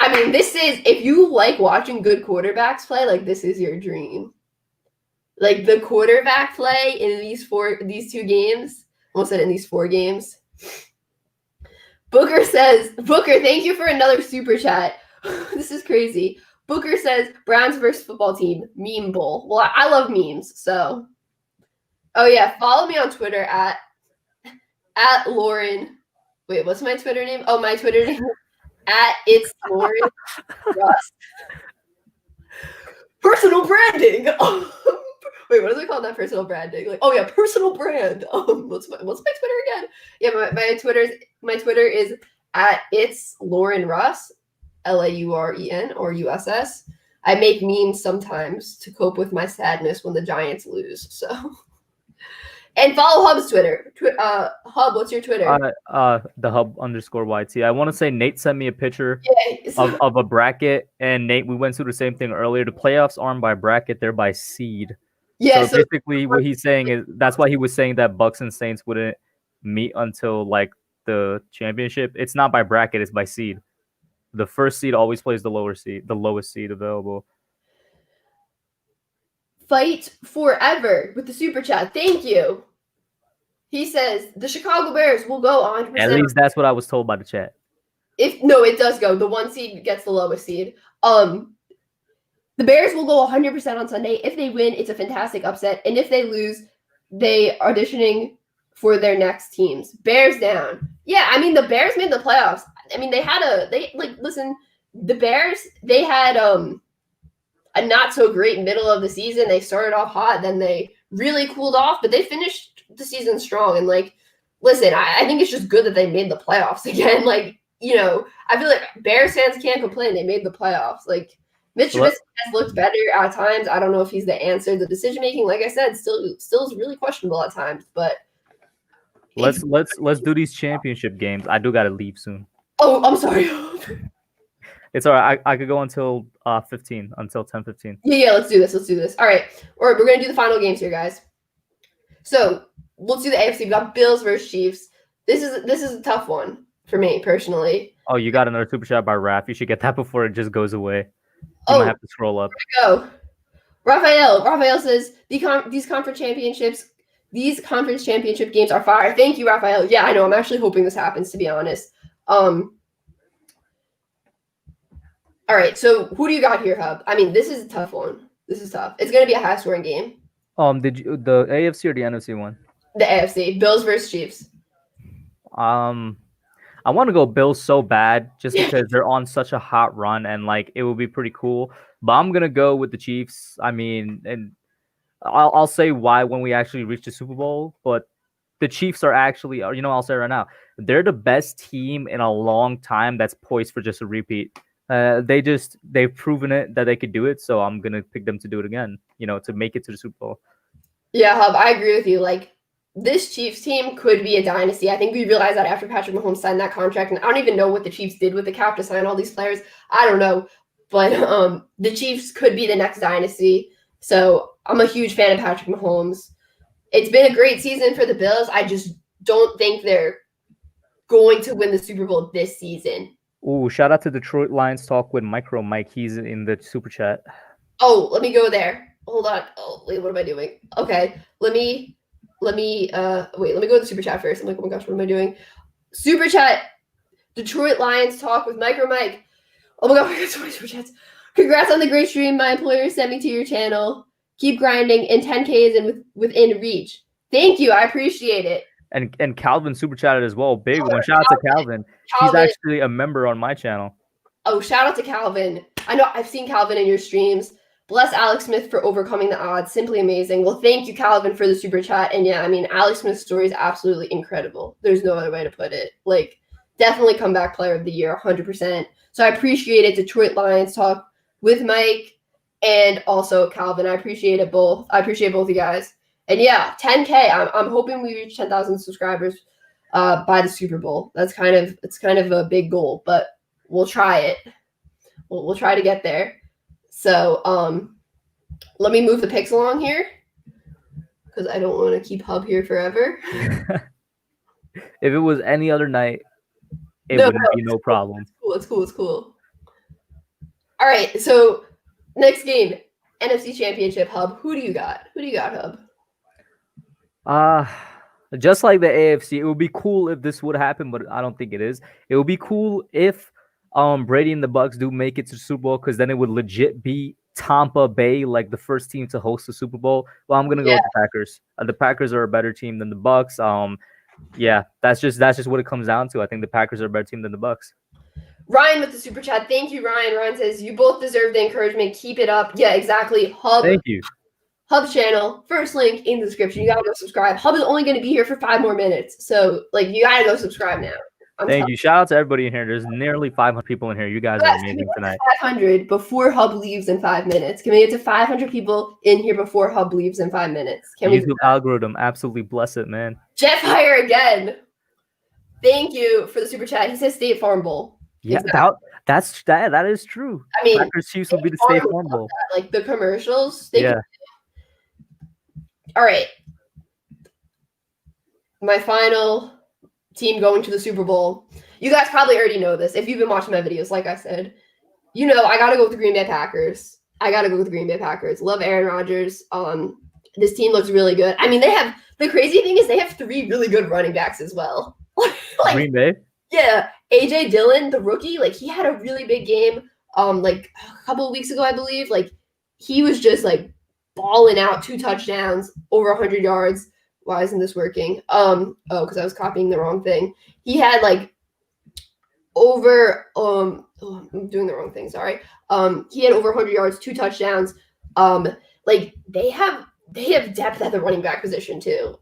I mean, this is, if you like watching good quarterbacks play, like, this is your dream. Like, the quarterback play in these two games, almost said in these 4 games. Booker says, Booker, thank you for another super chat. This is crazy. Booker says, Browns versus football team, meme bowl. Well, I love memes, so. Oh, yeah, follow me on Twitter at Lauren. Wait, what's my Twitter name? Oh, my Twitter name is at It's Lauren Rust. Personal branding. Wait, what is it called? Not personal branding. Like, oh yeah, personal brand. What's my Twitter again? Yeah, my Twitter is at It's Lauren Russ, LAUREN or USS. I make memes sometimes to cope with my sadness when the Giants lose. So. And follow Hub's Twitter. Hub, what's your Twitter? The Hub_YT. I want to say Nate sent me a picture of a bracket, and Nate, we went through the same thing earlier. The playoffs aren't by bracket; they're by seed. Yeah. So basically, what he's saying is that's why he was saying that Bucks and Saints wouldn't meet until like the championship. It's not by bracket; it's by seed. The first seed always plays the lowest seed available. Fight forever with the super chat. Thank you. He says the Chicago Bears will go on. At least that's what I was told by the chat. It does go. The 1 seed gets the lowest seed. The Bears will go 100% on Sunday. If they win, it's a fantastic upset. And if they lose, they are auditioning for their next teams. Bears down. Yeah, I mean, the Bears made the playoffs. I mean, the Bears, they had a not so great middle of the season. They started off hot, then they really cooled off, but they finished the season strong. And like, listen, I think it's just good that they made the playoffs again. Like, I feel like Bears fans can't complain. They made the playoffs. Like, Mitch Trubisky has looked better at times. I don't know if he's the answer. The decision making, like I said, still is really questionable at times. But let's do these championship games. I do gotta leave soon. Oh, I'm sorry. It's all right. I could go until 10:15. Yeah, let's do this. All right, we're going to do the final games here, guys. So let's do the AFC. We got Bills versus Chiefs. This is a tough one for me personally. Oh, you got another super chat by Raph. You should get that before it just goes away. You might have to scroll up. Here we go. Raphael says these conference championship games are fire. Thank you, Raphael. Yeah, I know. I'm actually hoping this happens, to be honest. All right, so who do you got here, Hub? I mean, this is a tough one. This is tough. It's going to be a high-scoring game. Did you the AFC or the NFC one? The AFC, Bills versus Chiefs. I want to go Bills so bad just because they're on such a hot run and like it would be pretty cool. But I'm gonna go with the Chiefs. I mean, and I'll say why when we actually reach the Super Bowl. But the Chiefs are actually, I'll say right now, they're the best team in a long time that's poised for just a repeat. They've proven it that they could do it, so I'm gonna pick them to do it again. To make it to the Super Bowl. Yeah, Hub, I agree with you. Like, this Chiefs team could be a dynasty. I think we realized that after Patrick Mahomes signed that contract, and I don't even know what the Chiefs did with the cap to sign all these players. I don't know, but the Chiefs could be the next dynasty. So I'm a huge fan of Patrick Mahomes. It's been a great season for the Bills. I just don't think they're going to win the Super Bowl this season. Ooh, shout out to Detroit Lions Talk with Micro Mike. He's in the super chat. Oh, let me go there. Hold on. Oh, wait, what am I doing? Okay, let me go to the super chat first. I'm like, oh my gosh, what am I doing? Super chat, Detroit Lions Talk with Micro Mike. Oh my god, I got so many super chats. Congrats on the great stream. My employer sent me to your channel. Keep grinding, and 10K is within reach. Thank you. I appreciate it. And Calvin super chatted as well. Big one. Shout out to Calvin. He's actually a member on my channel. Oh, shout out to Calvin. I know I've seen Calvin in your streams. Bless Alex Smith for overcoming the odds. Simply amazing. Well, thank you, Calvin, for the super chat. And yeah, I mean, Alex Smith's story is absolutely incredible. There's no other way to put it. Like, definitely comeback player of the year, 100%. So I appreciate it. Detroit Lions talk with Mike and also Calvin. I appreciate it both. I appreciate both you guys. And yeah, 10K. I'm hoping we reach 10,000 subscribers by the Super Bowl. It's kind of a big goal, but we'll try it. We'll try to get there. So let me move the picks along here because I don't want to keep Hub here forever. If it was any other night, it wouldn't be no problem. It's cool. All right, so next game, NFC Championship. Hub, who do you got? Hub? Just like the AFC, it would be cool if this would happen, but I don't think it is. It would be cool if Brady and the Bucks do make it to the Super Bowl, because then it would legit be Tampa Bay, like the first team to host the Super Bowl. Well, I'm gonna go with the Packers. The Packers are a better team than the Bucks. Yeah, that's just what it comes down to. I think the Packers are a better team than the Bucks. Ryan with the super chat. Thank you, Ryan. Ryan says, you both deserve the encouragement. Keep it up. Yeah, exactly. Hub. Thank you. Hub channel, first link in the description. You gotta go subscribe. Hub is only gonna be here for 5 more minutes. So you gotta go subscribe now. Thank you. Shout out to everybody in here. There's nearly 500 people in here. You guys are amazing tonight. 500 before Hub leaves in 5 minutes. Can we get to 500 people in here before Hub leaves in 5 minutes? Can YouTube algorithm, absolutely bless it, man. Jetfire again. Thank you for the super chat. He says State Farm Bowl. Yeah, exactly. that is true. I mean, Packers Chiefs will be the State Farm Bowl. Like the commercials. All right. My final team going to the Super Bowl. You guys probably already know this. If you've been watching my videos, like I said, I got to go with the Green Bay Packers. Love Aaron Rodgers. This team looks really good. I mean, the crazy thing is they have 3 really good running backs as well. Green Bay? Yeah. AJ Dillon, the rookie, he had a really big game a couple of weeks ago, I believe. He was just balling out, 2 touchdowns, over 100 yards. Why isn't this working? Because I was copying the wrong thing. He had over I'm doing the wrong thing, sorry. He had over 100 yards, 2 touchdowns. They have depth at the running back position too.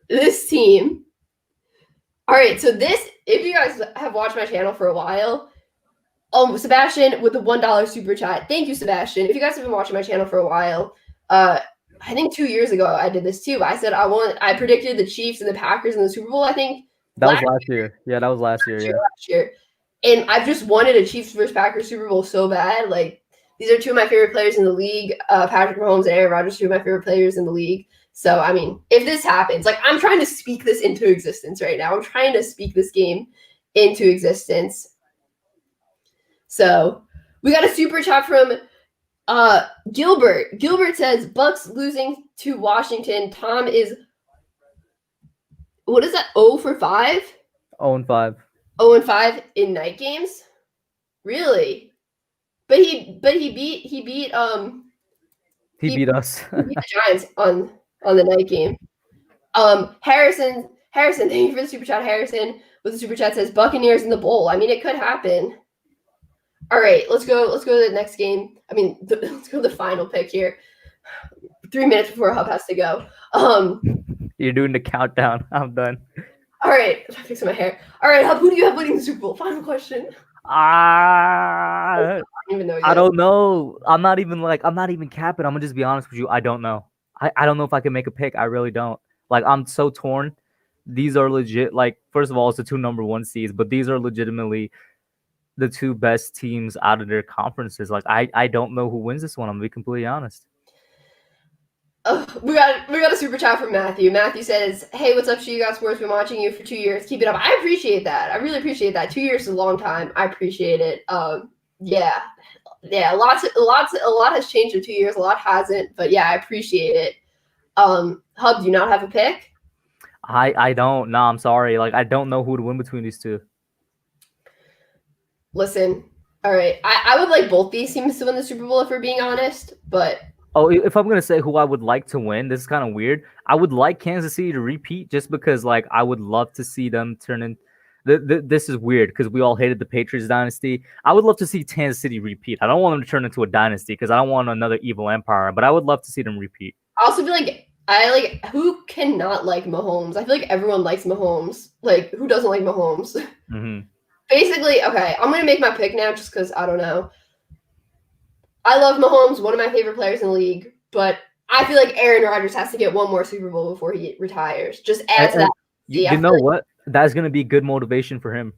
This team. All right, so if you guys have watched my channel for a while, Sebastian with the $1 super chat. Thank you, Sebastian. If you guys have been watching my channel for a while, I think 2 years ago I did this too. I said I predicted the Chiefs and the Packers in the Super Bowl. I think that was last year. Yeah, that was last year. Last year, and I've just wanted a Chiefs versus Packers Super Bowl so bad. These are 2 of my favorite players in the league. Patrick Mahomes and Aaron Rodgers, 2 of my favorite players in the league. So I mean, if this happens, I'm trying to speak this into existence right now. I'm trying to speak this game into existence. So we got a super chat from Gilbert. Gilbert says Bucks losing to Washington. Tom is, what is that? 0 for 5? 0-5. 0-5 in night games? Really? But he beat he beat us. He beat the Giants on the night game. Harrison, thank you for the super chat. Harrison with the super chat says Buccaneers in the bowl. I mean, it could happen. All right, let's go to the next game. I mean, let's go to the final pick here. 3 minutes before Hub has to go. You're doing the countdown. I'm done. All right, I'm fixing my hair. All right, Hub, who do you have winning the Super Bowl? Final question. I don't even know. I don't know. I'm not even capping. I'm gonna just be honest with you. I don't know. I don't know if I can make a pick. I really don't. I'm so torn. These are legit. First of all, it's the 2 number 1 seeds, but these are legitimately the 2 best teams out of their conferences. I don't know who wins this one. I'm gonna be completely honest. We got a super chat from Matthew. Matthew says, "Hey, what's up, You Got Sports? Been watching you for 2 years. Keep it up." I appreciate that. I really appreciate that. 2 years is a long time. I appreciate it. Yeah. A lot has changed in 2 years. A lot hasn't, but yeah, I appreciate it. Hub, do you not have a pick? I don't. No, I'm sorry. I don't know who to win between these 2. Listen, all right. I would like both these teams to win the Super Bowl if we're being honest, but if I'm going to say who I would like to win, this is kind of weird. I would like Kansas City to repeat just because, I would love to see them turn in. This is weird because we all hated the Patriots dynasty. I would love to see Kansas City repeat. I don't want them to turn into a dynasty because I don't want another evil empire, but I would love to see them repeat. I also feel like Who cannot like Mahomes? I feel like everyone likes Mahomes. Like, who doesn't like Mahomes? Mm-hmm. Basically, okay, I'm going to make my pick now just because I don't know. I love Mahomes, one of my favorite players in the league, but I feel like Aaron Rodgers has to get one more Super Bowl before he retires. Just add to that. You know what? That's going to be good motivation for him.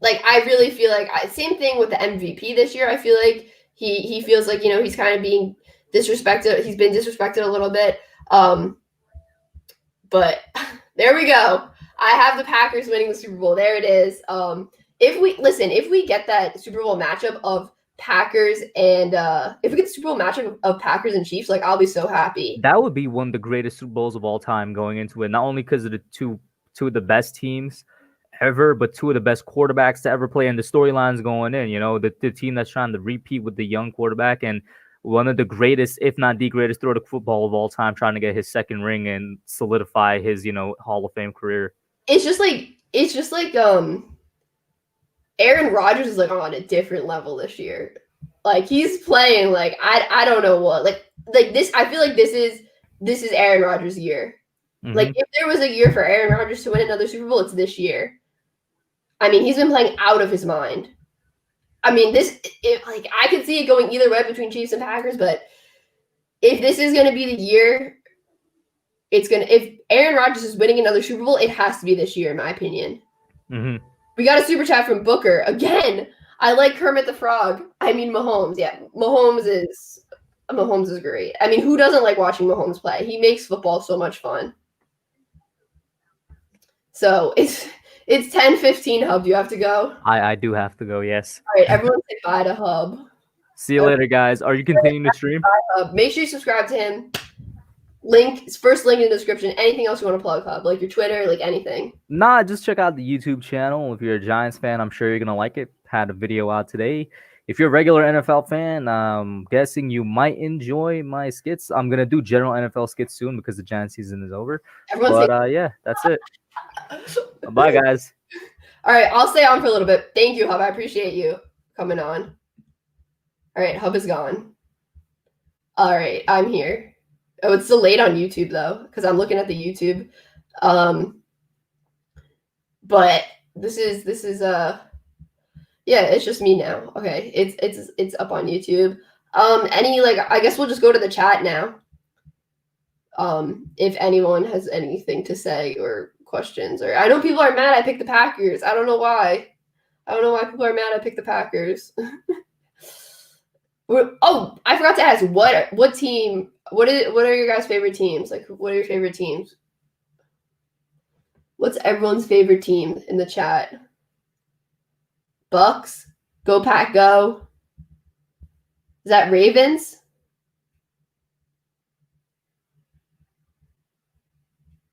Like, I really feel like same thing with the MVP this year. I feel like he feels like, he's kind of being disrespected. He's been disrespected a little bit. But there we go. I have the Packers winning the Super Bowl. There it is. If we get that Super Bowl matchup of Packers and if we get the Super Bowl matchup of Packers and Chiefs, like, I'll be so happy. That would be one of the greatest Super Bowls of all time going into it. Not only because of the two of the best teams ever, but two of the best quarterbacks to ever play, and the storylines going in. The team that's trying to repeat with the young quarterback, and one of the greatest, if not the greatest, throw to football of all time, trying to get his second ring and solidify his Hall of Fame career. It's just like Aaron Rodgers is like on a different level this year. Like, he's playing like I don't know what, like this. I feel like this is Aaron Rodgers' year. Mm-hmm. Like, if there was a year for Aaron Rodgers to win another Super Bowl, it's this year. I mean, he's been playing out of his mind. I mean, I could see it going either way between Chiefs and Packers, but if this is going to be the year, if Aaron Rodgers is winning another Super Bowl, it has to be this year, in my opinion. Mm-hmm. We got a super chat from Booker. Again, I like Kermit the Frog. I mean, Mahomes. Yeah, Mahomes is great. I mean, who doesn't like watching Mahomes play? He makes football so much fun. So it's 10:15, Hub. Do you have to go? I do have to go, yes. All right, everyone say bye to Hub. See you later, guys. Are you continuing to stream? Make sure you subscribe to him. First link in the description. Anything else you want to plug, Hub? Like your Twitter, like anything? Nah, just check out the YouTube channel. If you're a Giants fan, I'm sure you're going to like it. Had a video out today. If you're a regular NFL fan, I'm guessing you might enjoy my skits. I'm going to do general NFL skits soon because the Giants season is over. Yeah, that's it. Bye, guys. All right, I'll stay on for a little bit. Thank you, Hub. I appreciate you coming on. All right, Hub is gone. All right, I'm here. Oh, it's still late on YouTube though, because I'm looking at the YouTube. But this is yeah, it's just me now. Okay, it's up on YouTube. I guess we'll just go to the chat now. If anyone has anything to say or questions, or I know people are mad I picked the Packers. I don't know why. I don't know why people are mad I picked the Packers. Oh, I forgot to ask what team. What are your guys' favorite teams? Like, what are your favorite teams? What's everyone's favorite team in the chat? Bucks, go Pack, go. Is that Ravens?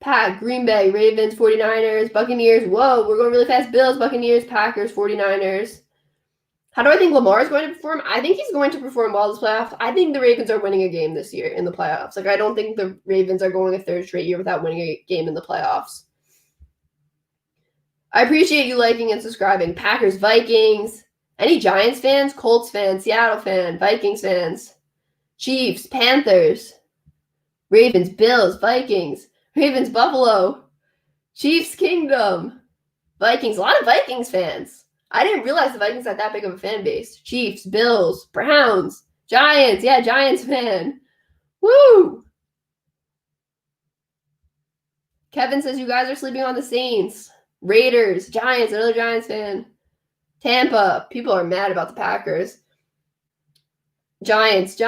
Pack, Green Bay, Ravens, 49ers, Buccaneers. Whoa, we're going really fast. Bills, Buccaneers, Packers, 49ers. How do I think Lamar is going to perform? I think he's going to perform well this playoffs. I think the Ravens are winning a game this year in the playoffs. Like, I don't think the Ravens are going a third straight year without winning a game in the playoffs. I appreciate you liking and subscribing. Packers, Vikings. Any Giants fans? Colts fans, Seattle fan, Vikings fans. Chiefs, Panthers. Ravens, Bills, Vikings. Ravens, Buffalo. Chiefs, Kingdom. Vikings, a lot of Vikings fans. I didn't realize the Vikings had that big of a fan base. Chiefs, Bills, Browns, Giants. Yeah, Giants fan. Woo! Kevin says you guys are sleeping on the Saints. Raiders, Giants, another Giants fan. Tampa, people are mad about the Packers. Giants.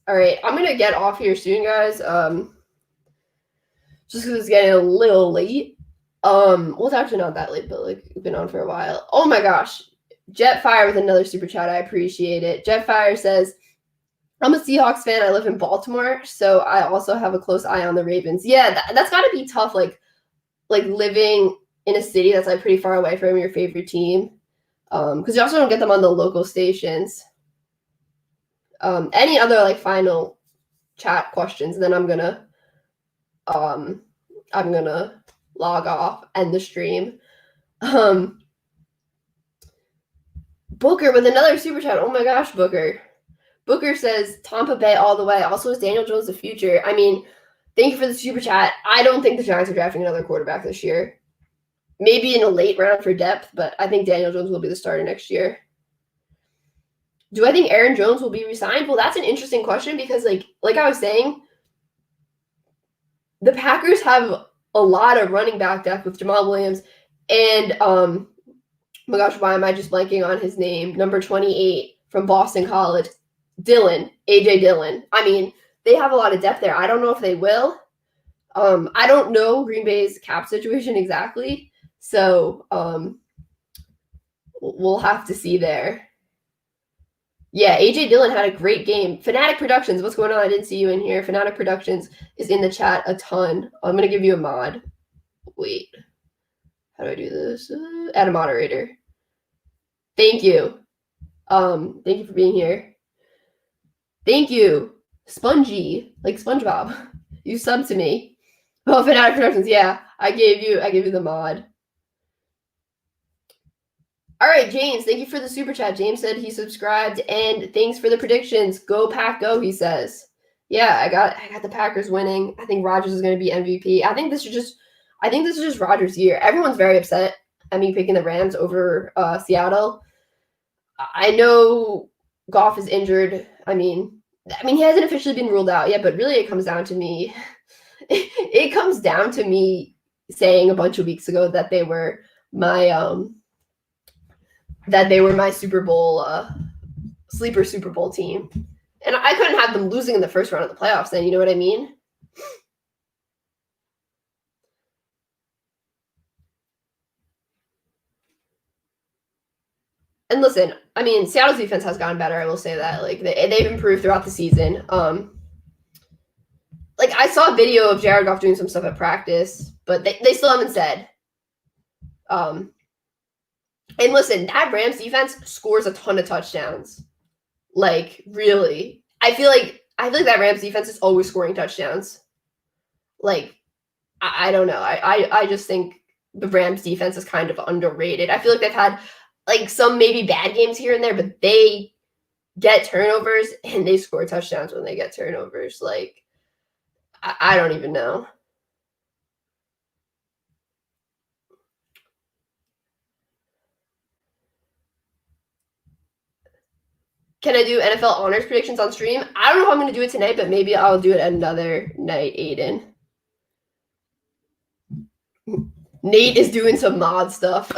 All right, I'm going to get off here soon, guys. Just because it's getting a little late. Well, it's actually not that late, but like we've been on for a while. Oh my gosh. Jetfire with another super chat. I appreciate it. Jetfire says, I'm a Seahawks fan. I live in Baltimore, so I also have a close eye on the Ravens. Yeah, that's got to be tough, like living in a city that's like pretty far away from your favorite team. Because you also don't get them on the local stations. Any other like final chat questions, and then I'm gonna log off, end the stream. Booker with another super chat. Oh my gosh, Booker. Booker says Tampa Bay all the way. Also, is Daniel Jones the future? I mean, Thank you for the super chat. I don't think the Giants are drafting another quarterback this year. Maybe in a late round for depth, but I think Daniel Jones will be the starter next year. Do I think Aaron Jones will be re-signed? Well, that's an interesting question because, like I was saying, the Packers have a lot of running back depth with Jamal Williams and oh my gosh, why am I just blanking on his name? Number 28 from Boston College, AJ Dillon. I mean, they have a lot of depth there. I don't know if they will. I don't know Green Bay's cap situation exactly, so we'll have to see there. Yeah, AJ Dillon had a great game. Fanatic Productions, what's going on? I didn't see you in here. Fanatic Productions is in the chat a ton. I'm gonna give you a mod. Wait, how do I do this? Add a moderator. Thank you. Thank you for being here. Thank you, Spongy, like SpongeBob. You subbed to me. Oh, Fanatic Productions. Yeah, I gave you the mod. All right, James, thank you for the super chat. James said he subscribed, and thanks for the predictions. Go Pack, go, he says. Yeah, I got the Packers winning. I think Rodgers is going to be MVP. I think this is just Rodgers' year. Everyone's very upset at me picking the Rams over Seattle. I know Goff is injured. I mean, he hasn't officially been ruled out yet, but really it comes down to me. It comes down to me saying a bunch of weeks ago that they were my Super Bowl sleeper Super Bowl team. And I couldn't have them losing in the first round of the playoffs then, you know what I mean? And listen, I mean, Seattle's defense has gotten better, I will say that. Like they've improved throughout the season. Like I saw a video of Jared Goff doing some stuff at practice, but they still haven't said. And listen, that Rams defense scores a ton of touchdowns. Like, really. I feel like that Rams defense is always scoring touchdowns. Like, I don't know. I just think the Rams defense is kind of underrated. I feel like they've had like some maybe bad games here and there, but they get turnovers and they score touchdowns when they get turnovers. Like, I don't even know. Can I do NFL honors predictions on stream? I don't know if I'm going to do it tonight, but maybe I'll do it another night, Aiden. Nate is doing some mod stuff.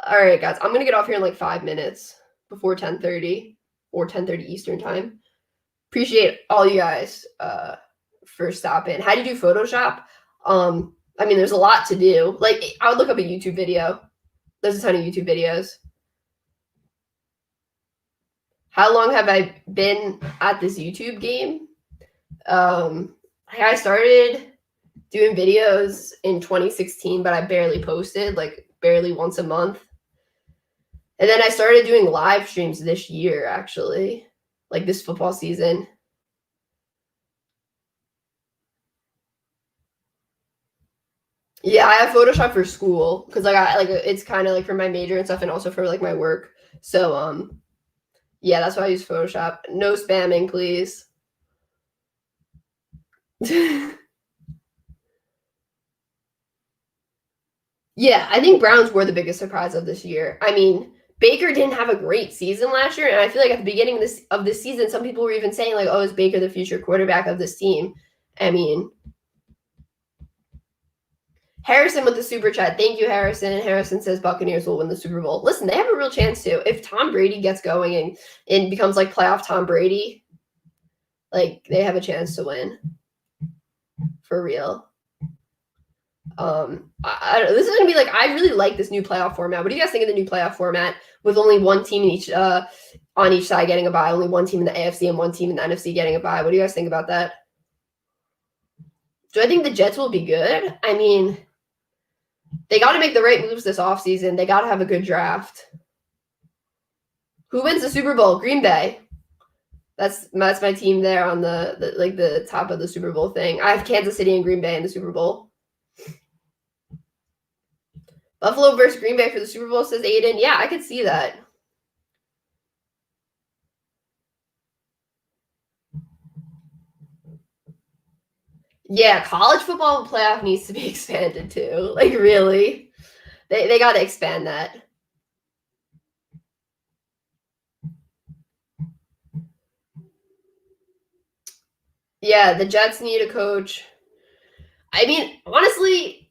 All right, guys. I'm going to get off here in like 5 minutes before 10:30 or 10:30 Eastern time. Appreciate all you guys for stopping. How do you do Photoshop? I mean, there's a lot to do. Like, I would look up a YouTube video. There's a ton of YouTube videos. How long have I been at this YouTube game? I started doing videos in 2016, but I barely posted, like barely once a month. And then I started doing live streams this year, actually, like this football season. Yeah, I have Photoshop for school because it's kind of like for my major and stuff, and also for like my work. So yeah, that's why I use Photoshop. No spamming, please. Yeah, I think Browns were the biggest surprise of this year. I mean, Baker didn't have a great season last year, and I feel like at the beginning of this season, some people were even saying like, "Oh, is Baker the future quarterback of this team?" I mean, Harrison with the super chat. Thank you, Harrison. Harrison says Buccaneers will win the Super Bowl. Listen, they have a real chance to. If Tom Brady gets going and becomes like playoff Tom Brady, like they have a chance to win. For real. This is gonna be like, I really like this new playoff format. What do you guys think of the new playoff format with only one team in each on each side getting a bye, only one team in the AFC and one team in the NFC getting a bye? What do you guys think about that? Do I think the Jets will be good? I mean, they got to make the right moves this offseason. They got to have a good draft. Who wins the Super Bowl? Green Bay. That's my team there on the top of the Super Bowl thing. I have Kansas City and Green Bay in the Super Bowl. Buffalo versus Green Bay for the Super Bowl, says Aiden. Yeah, I could see that. Yeah, college football playoff needs to be expanded too. Like, really. They got to expand that. Yeah, the Jets need a coach. I mean, honestly,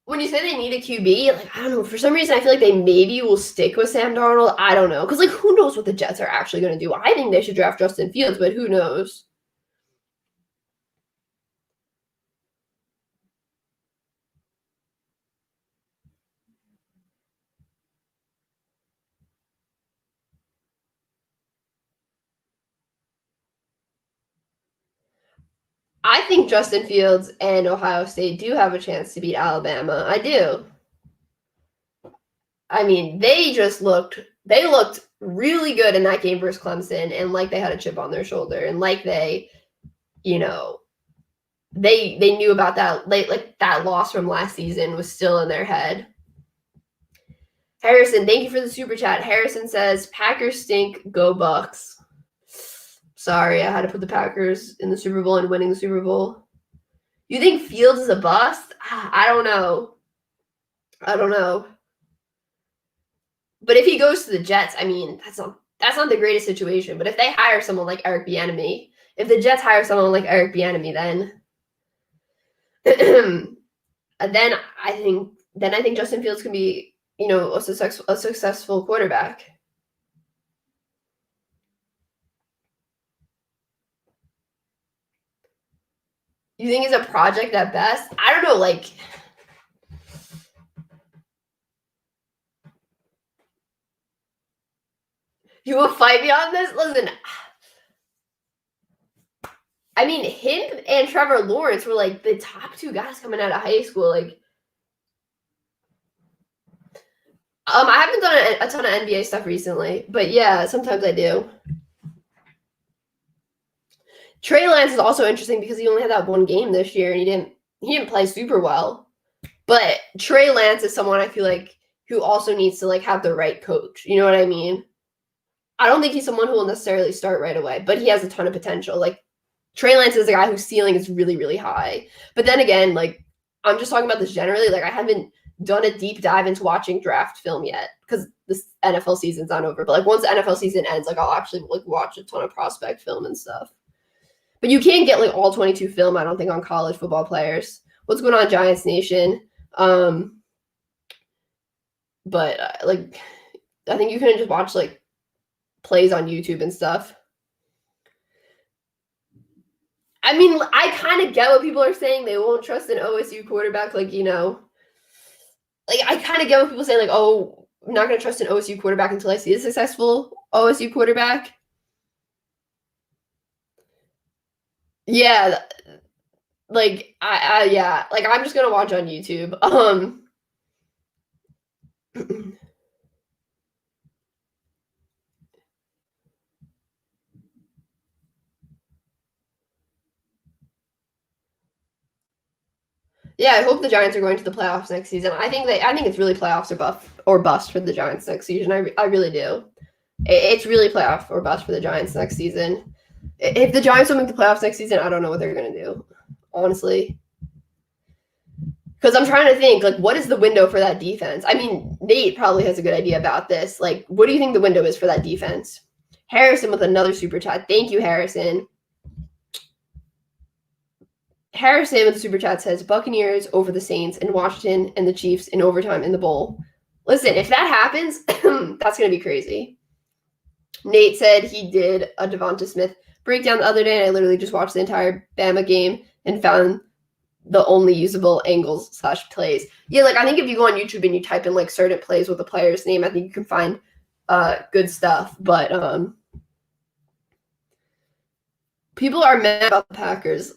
when you say they need a QB, like, I don't know. For some reason, I feel like they maybe will stick with Sam Darnold. I don't know. Because, like, who knows what the Jets are actually going to do? I think they should draft Justin Fields, but who knows? I think Justin Fields and Ohio State do have a chance to beat Alabama. I do. I mean, they looked really good in that game versus Clemson, and like they had a chip on their shoulder, and like they, you know, they knew about that, like that loss from last season was still in their head. Harrison, thank you for the super chat. Harrison says, Packers stink, go Bucks. Sorry, I had to put the Packers in the Super Bowl and winning the Super Bowl. You think Fields is a bust? I don't know. But if he goes to the Jets, I mean, that's not the greatest situation. But if they hire someone like Eric Bieniemy, if the Jets hire someone like Eric Bieniemy, then then I think Justin Fields can be, a successful quarterback. You think he's a project at best? I don't know, like, you will fight me on this? Listen, I mean, him and Trevor Lawrence were like the top two guys coming out of high school. Like, I haven't done a ton of NBA stuff recently, but yeah, sometimes I do. Trey Lance is also interesting because he only had that one game this year and he didn't play super well. But Trey Lance is someone I feel like who also needs to like have the right coach. You know what I mean? I don't think he's someone who will necessarily start right away, but he has a ton of potential. Like, Trey Lance is a guy whose ceiling is really, really high. But then again, like, I'm just talking about this generally. Like, I haven't done a deep dive into watching draft film yet because this NFL season's not over. But like, once the NFL season ends, like, I'll actually like watch a ton of prospect film and stuff. But you can't get like all 22 film, I don't think, on college football players. What's going on, Giants Nation? But like, I think you can just watch like plays on YouTube and stuff. I mean, I kind of get what people are saying. They won't trust an OSU quarterback. Like, like I kind of get what people say. Like, oh, I'm not going to trust an OSU quarterback until I see a successful OSU quarterback. Yeah. Like, yeah, like I'm just going to watch on YouTube. Yeah, I hope the Giants are going to the playoffs next season. I think it's really playoffs or bust for the Giants next season. I really do. It's really playoff or bust for the Giants next season. If the Giants don't make the playoffs next season, I don't know what they're going to do, honestly. Because I'm trying to think, like, what is the window for that defense? I mean, Nate probably has a good idea about this. Like, what do you think the window is for that defense? Harrison with another super chat. Thank you, Harrison. Harrison with the super chat says Buccaneers over the Saints and Washington and the Chiefs in overtime in the bowl. Listen, if that happens, that's going to be crazy. Nate said he did a Devonta Smith breakdown the other day, and I literally just watched the entire Bama game and found the only usable angles / plays. Yeah, like I think if you go on YouTube and you type in like certain plays with a player's name, I think you can find good stuff. But people are mad about the Packers.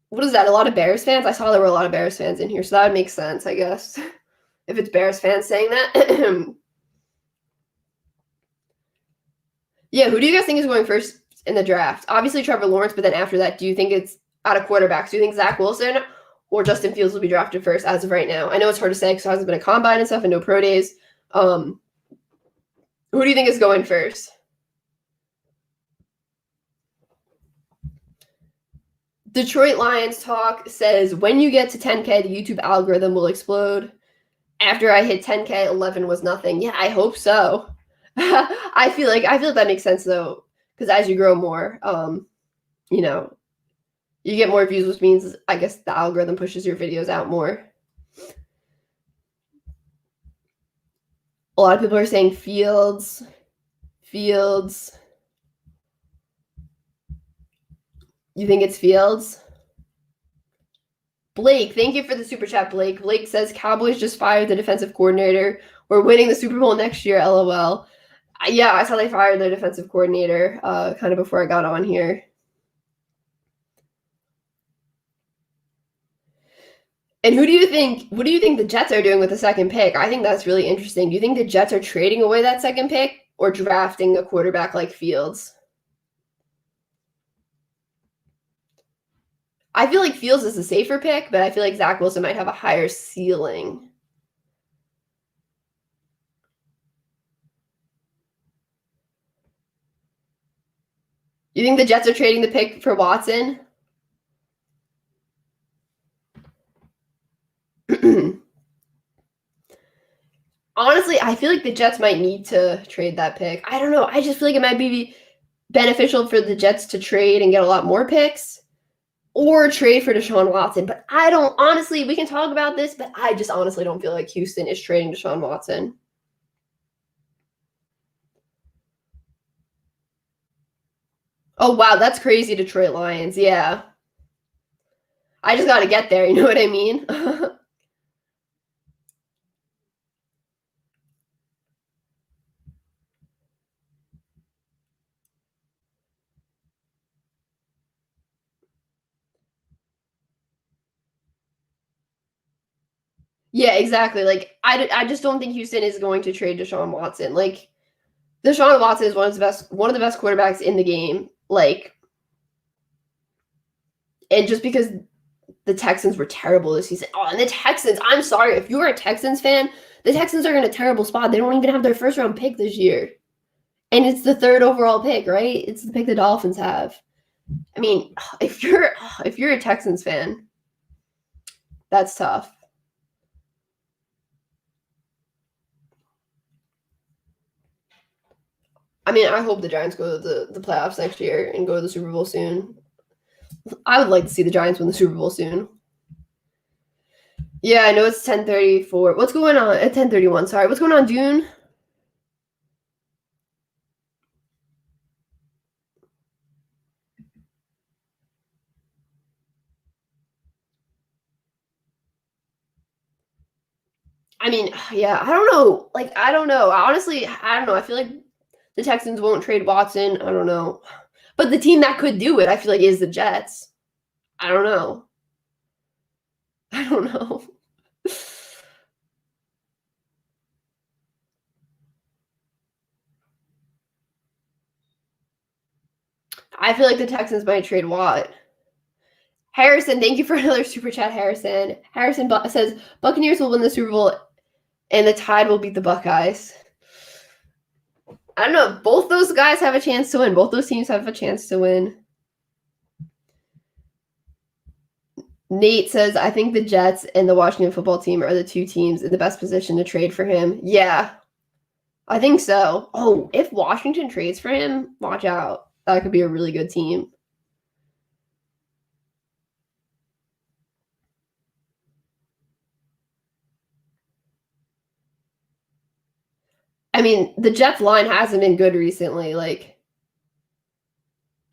What is that? A lot of Bears fans? I saw there were a lot of Bears fans in here, so that would make sense, I guess. If it's Bears fans saying that. Yeah, who do you guys think is going first in the draft? Obviously Trevor Lawrence, but then after that, do you think it's out of quarterbacks? Do you think Zach Wilson or Justin Fields will be drafted first as of right now? I know it's hard to say because there hasn't been a combine and stuff and no pro days. Who do you think is going first? Detroit Lions Talk says, when you get to 10K, the YouTube algorithm will explode. After I hit 10K, 11 was nothing. Yeah, I hope so. I feel like that makes sense though, because as you grow more, you know, you get more views, which means I guess the algorithm pushes your videos out more. A lot of people are saying Fields. You think it's Fields? Blake, thank you for the super chat, Blake. Blake says Cowboys just fired the defensive coordinator. We're winning the Super Bowl next year, LOL. Yeah, I saw they fired their defensive coordinator kind of before I got on here. And what do you think the Jets are doing with the second pick? I think that's really interesting. Do you think the Jets are trading away that second pick or drafting a quarterback like Fields? I feel like Fields is a safer pick, but I feel like Zach Wilson might have a higher ceiling. You think the Jets are trading the pick for Watson? Honestly, I feel like the Jets might need to trade that pick. I don't know. I just feel like it might be beneficial for the Jets to trade and get a lot more picks or trade for Deshaun Watson. But I don't, honestly, we can talk about this, but I just honestly don't feel like Houston is trading Deshaun Watson. Oh, wow. That's crazy, Detroit Lions. Yeah. I just got to get there. You know what I mean? Yeah, exactly. Like, I just don't think Houston is going to trade Deshaun Watson. Like, Deshaun Watson is one of the best quarterbacks in the game. Like, and just because the Texans were terrible this season. Oh, and the Texans, I'm sorry. If you're a Texans fan, the Texans are in a terrible spot. They don't even have their first round pick this year. And it's the 3rd overall pick, right? It's the pick the Dolphins have. I mean, if you're a Texans fan, that's tough. I mean, I hope the Giants go to the playoffs next year and go to the Super Bowl soon. I would like to see the Giants win the Super Bowl soon. Yeah, I know it's 10:34. What's going on at 10:31? Sorry, what's going on, June? I mean, yeah, I don't know. Like, I don't know. Honestly, I don't know. I feel like the Texans won't trade Watson. I don't know. But the team that could do it, I feel like, is the Jets. I don't know. I don't know. I feel like the Texans might trade Watt. Harrison, thank you for another super chat, Harrison. Harrison says Buccaneers will win the Super Bowl and the Tide will beat the Buckeyes. I don't know. Both those guys have a chance to win. Both those teams have a chance to win. Nate says, I think the Jets and the Washington football team are the two teams in the best position to trade for him. Yeah, I think so. Oh, if Washington trades for him, watch out. That could be a really good team. I mean, the Jets line hasn't been good recently. Like,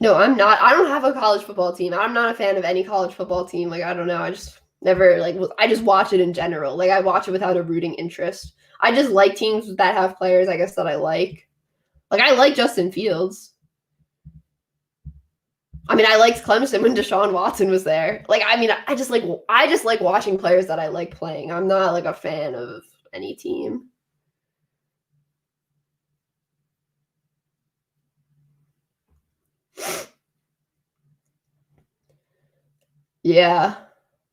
no, I'm not. I don't have a college football team. I'm not a fan of any college football team. Like, I don't know. I just never, like, I just watch it in general. Like, I watch it without a rooting interest. I just like teams that have players, I guess, that I like. Like, I like Justin Fields. I mean, I liked Clemson when Deshaun Watson was there. Like, I mean, I just like watching players that I like playing. I'm not like a fan of any team. Yeah.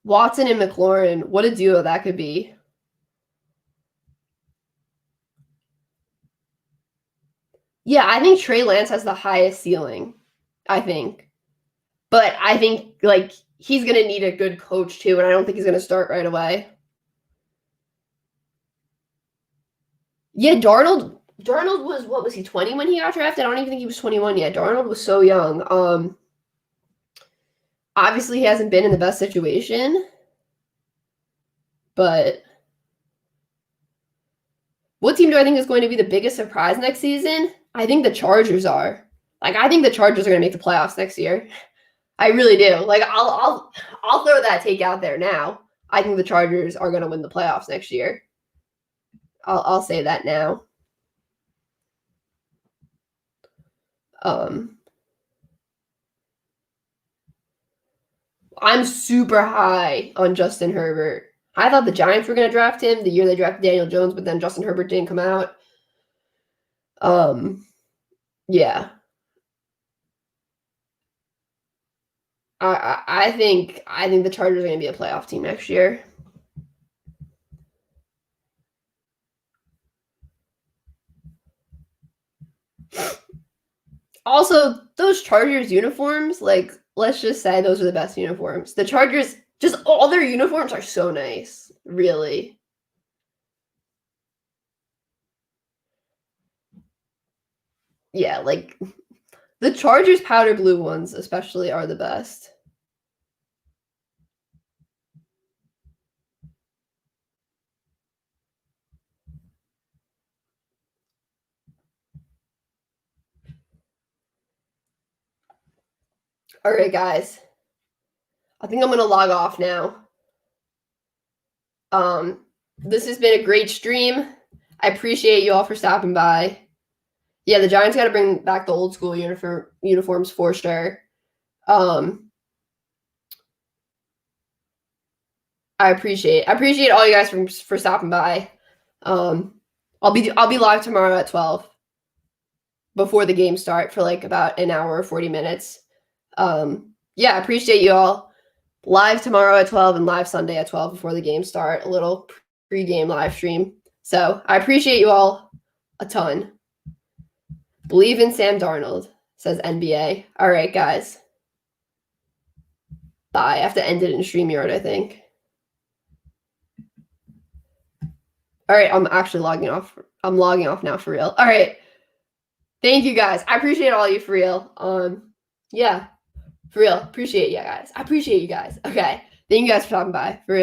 Watson and McLaurin, what a duo that could be. Yeah, I think Trey Lance has the highest ceiling. I think. But I think like he's going to need a good coach too, and I don't think he's going to start right away. Yeah, Darnold was, what was he, 20 when he got drafted? I don't even think he was 21 yet. Darnold was so young. Obviously he hasn't been in the best situation, but what team do I think is going to be the biggest surprise next season? I think the Chargers are. Like, I think the Chargers are going to make the playoffs next year. I really do. Like, I'll throw that take out there now. I think the Chargers are going to win the playoffs next year. I'll say that now. I'm super high on Justin Herbert. I thought the Giants were going to draft him the year they drafted Daniel Jones, but then Justin Herbert didn't come out. Yeah. I think the Chargers are going to be a playoff team next year. Also, those Chargers uniforms, like, let's just say those are the best uniforms. The Chargers, just all their uniforms are so nice, really. Yeah, like the Chargers powder blue ones especially are the best. All right, guys. I think I'm going to log off now. This has been a great stream. I appreciate you all for stopping by. Yeah, the Giants got to bring back the old school uniforms for sure. I appreciate all you guys for stopping by. I'll be live tomorrow at 12 before the game start for like about an hour or 40 minutes. Yeah, I appreciate you all. Live tomorrow at 12 and live Sunday at 12 before the game start. A little pre-game live stream. So I appreciate you all a ton. Believe in Sam Darnold, says NBA. All right, guys. Bye. I have to end it in StreamYard, I think. All right, I'm actually logging off. I'm logging off now for real. All right. Thank you, guys. I appreciate all you for real. Yeah, for real. Appreciate you guys. I appreciate you guys. Okay. Thank you guys for stopping by. For real.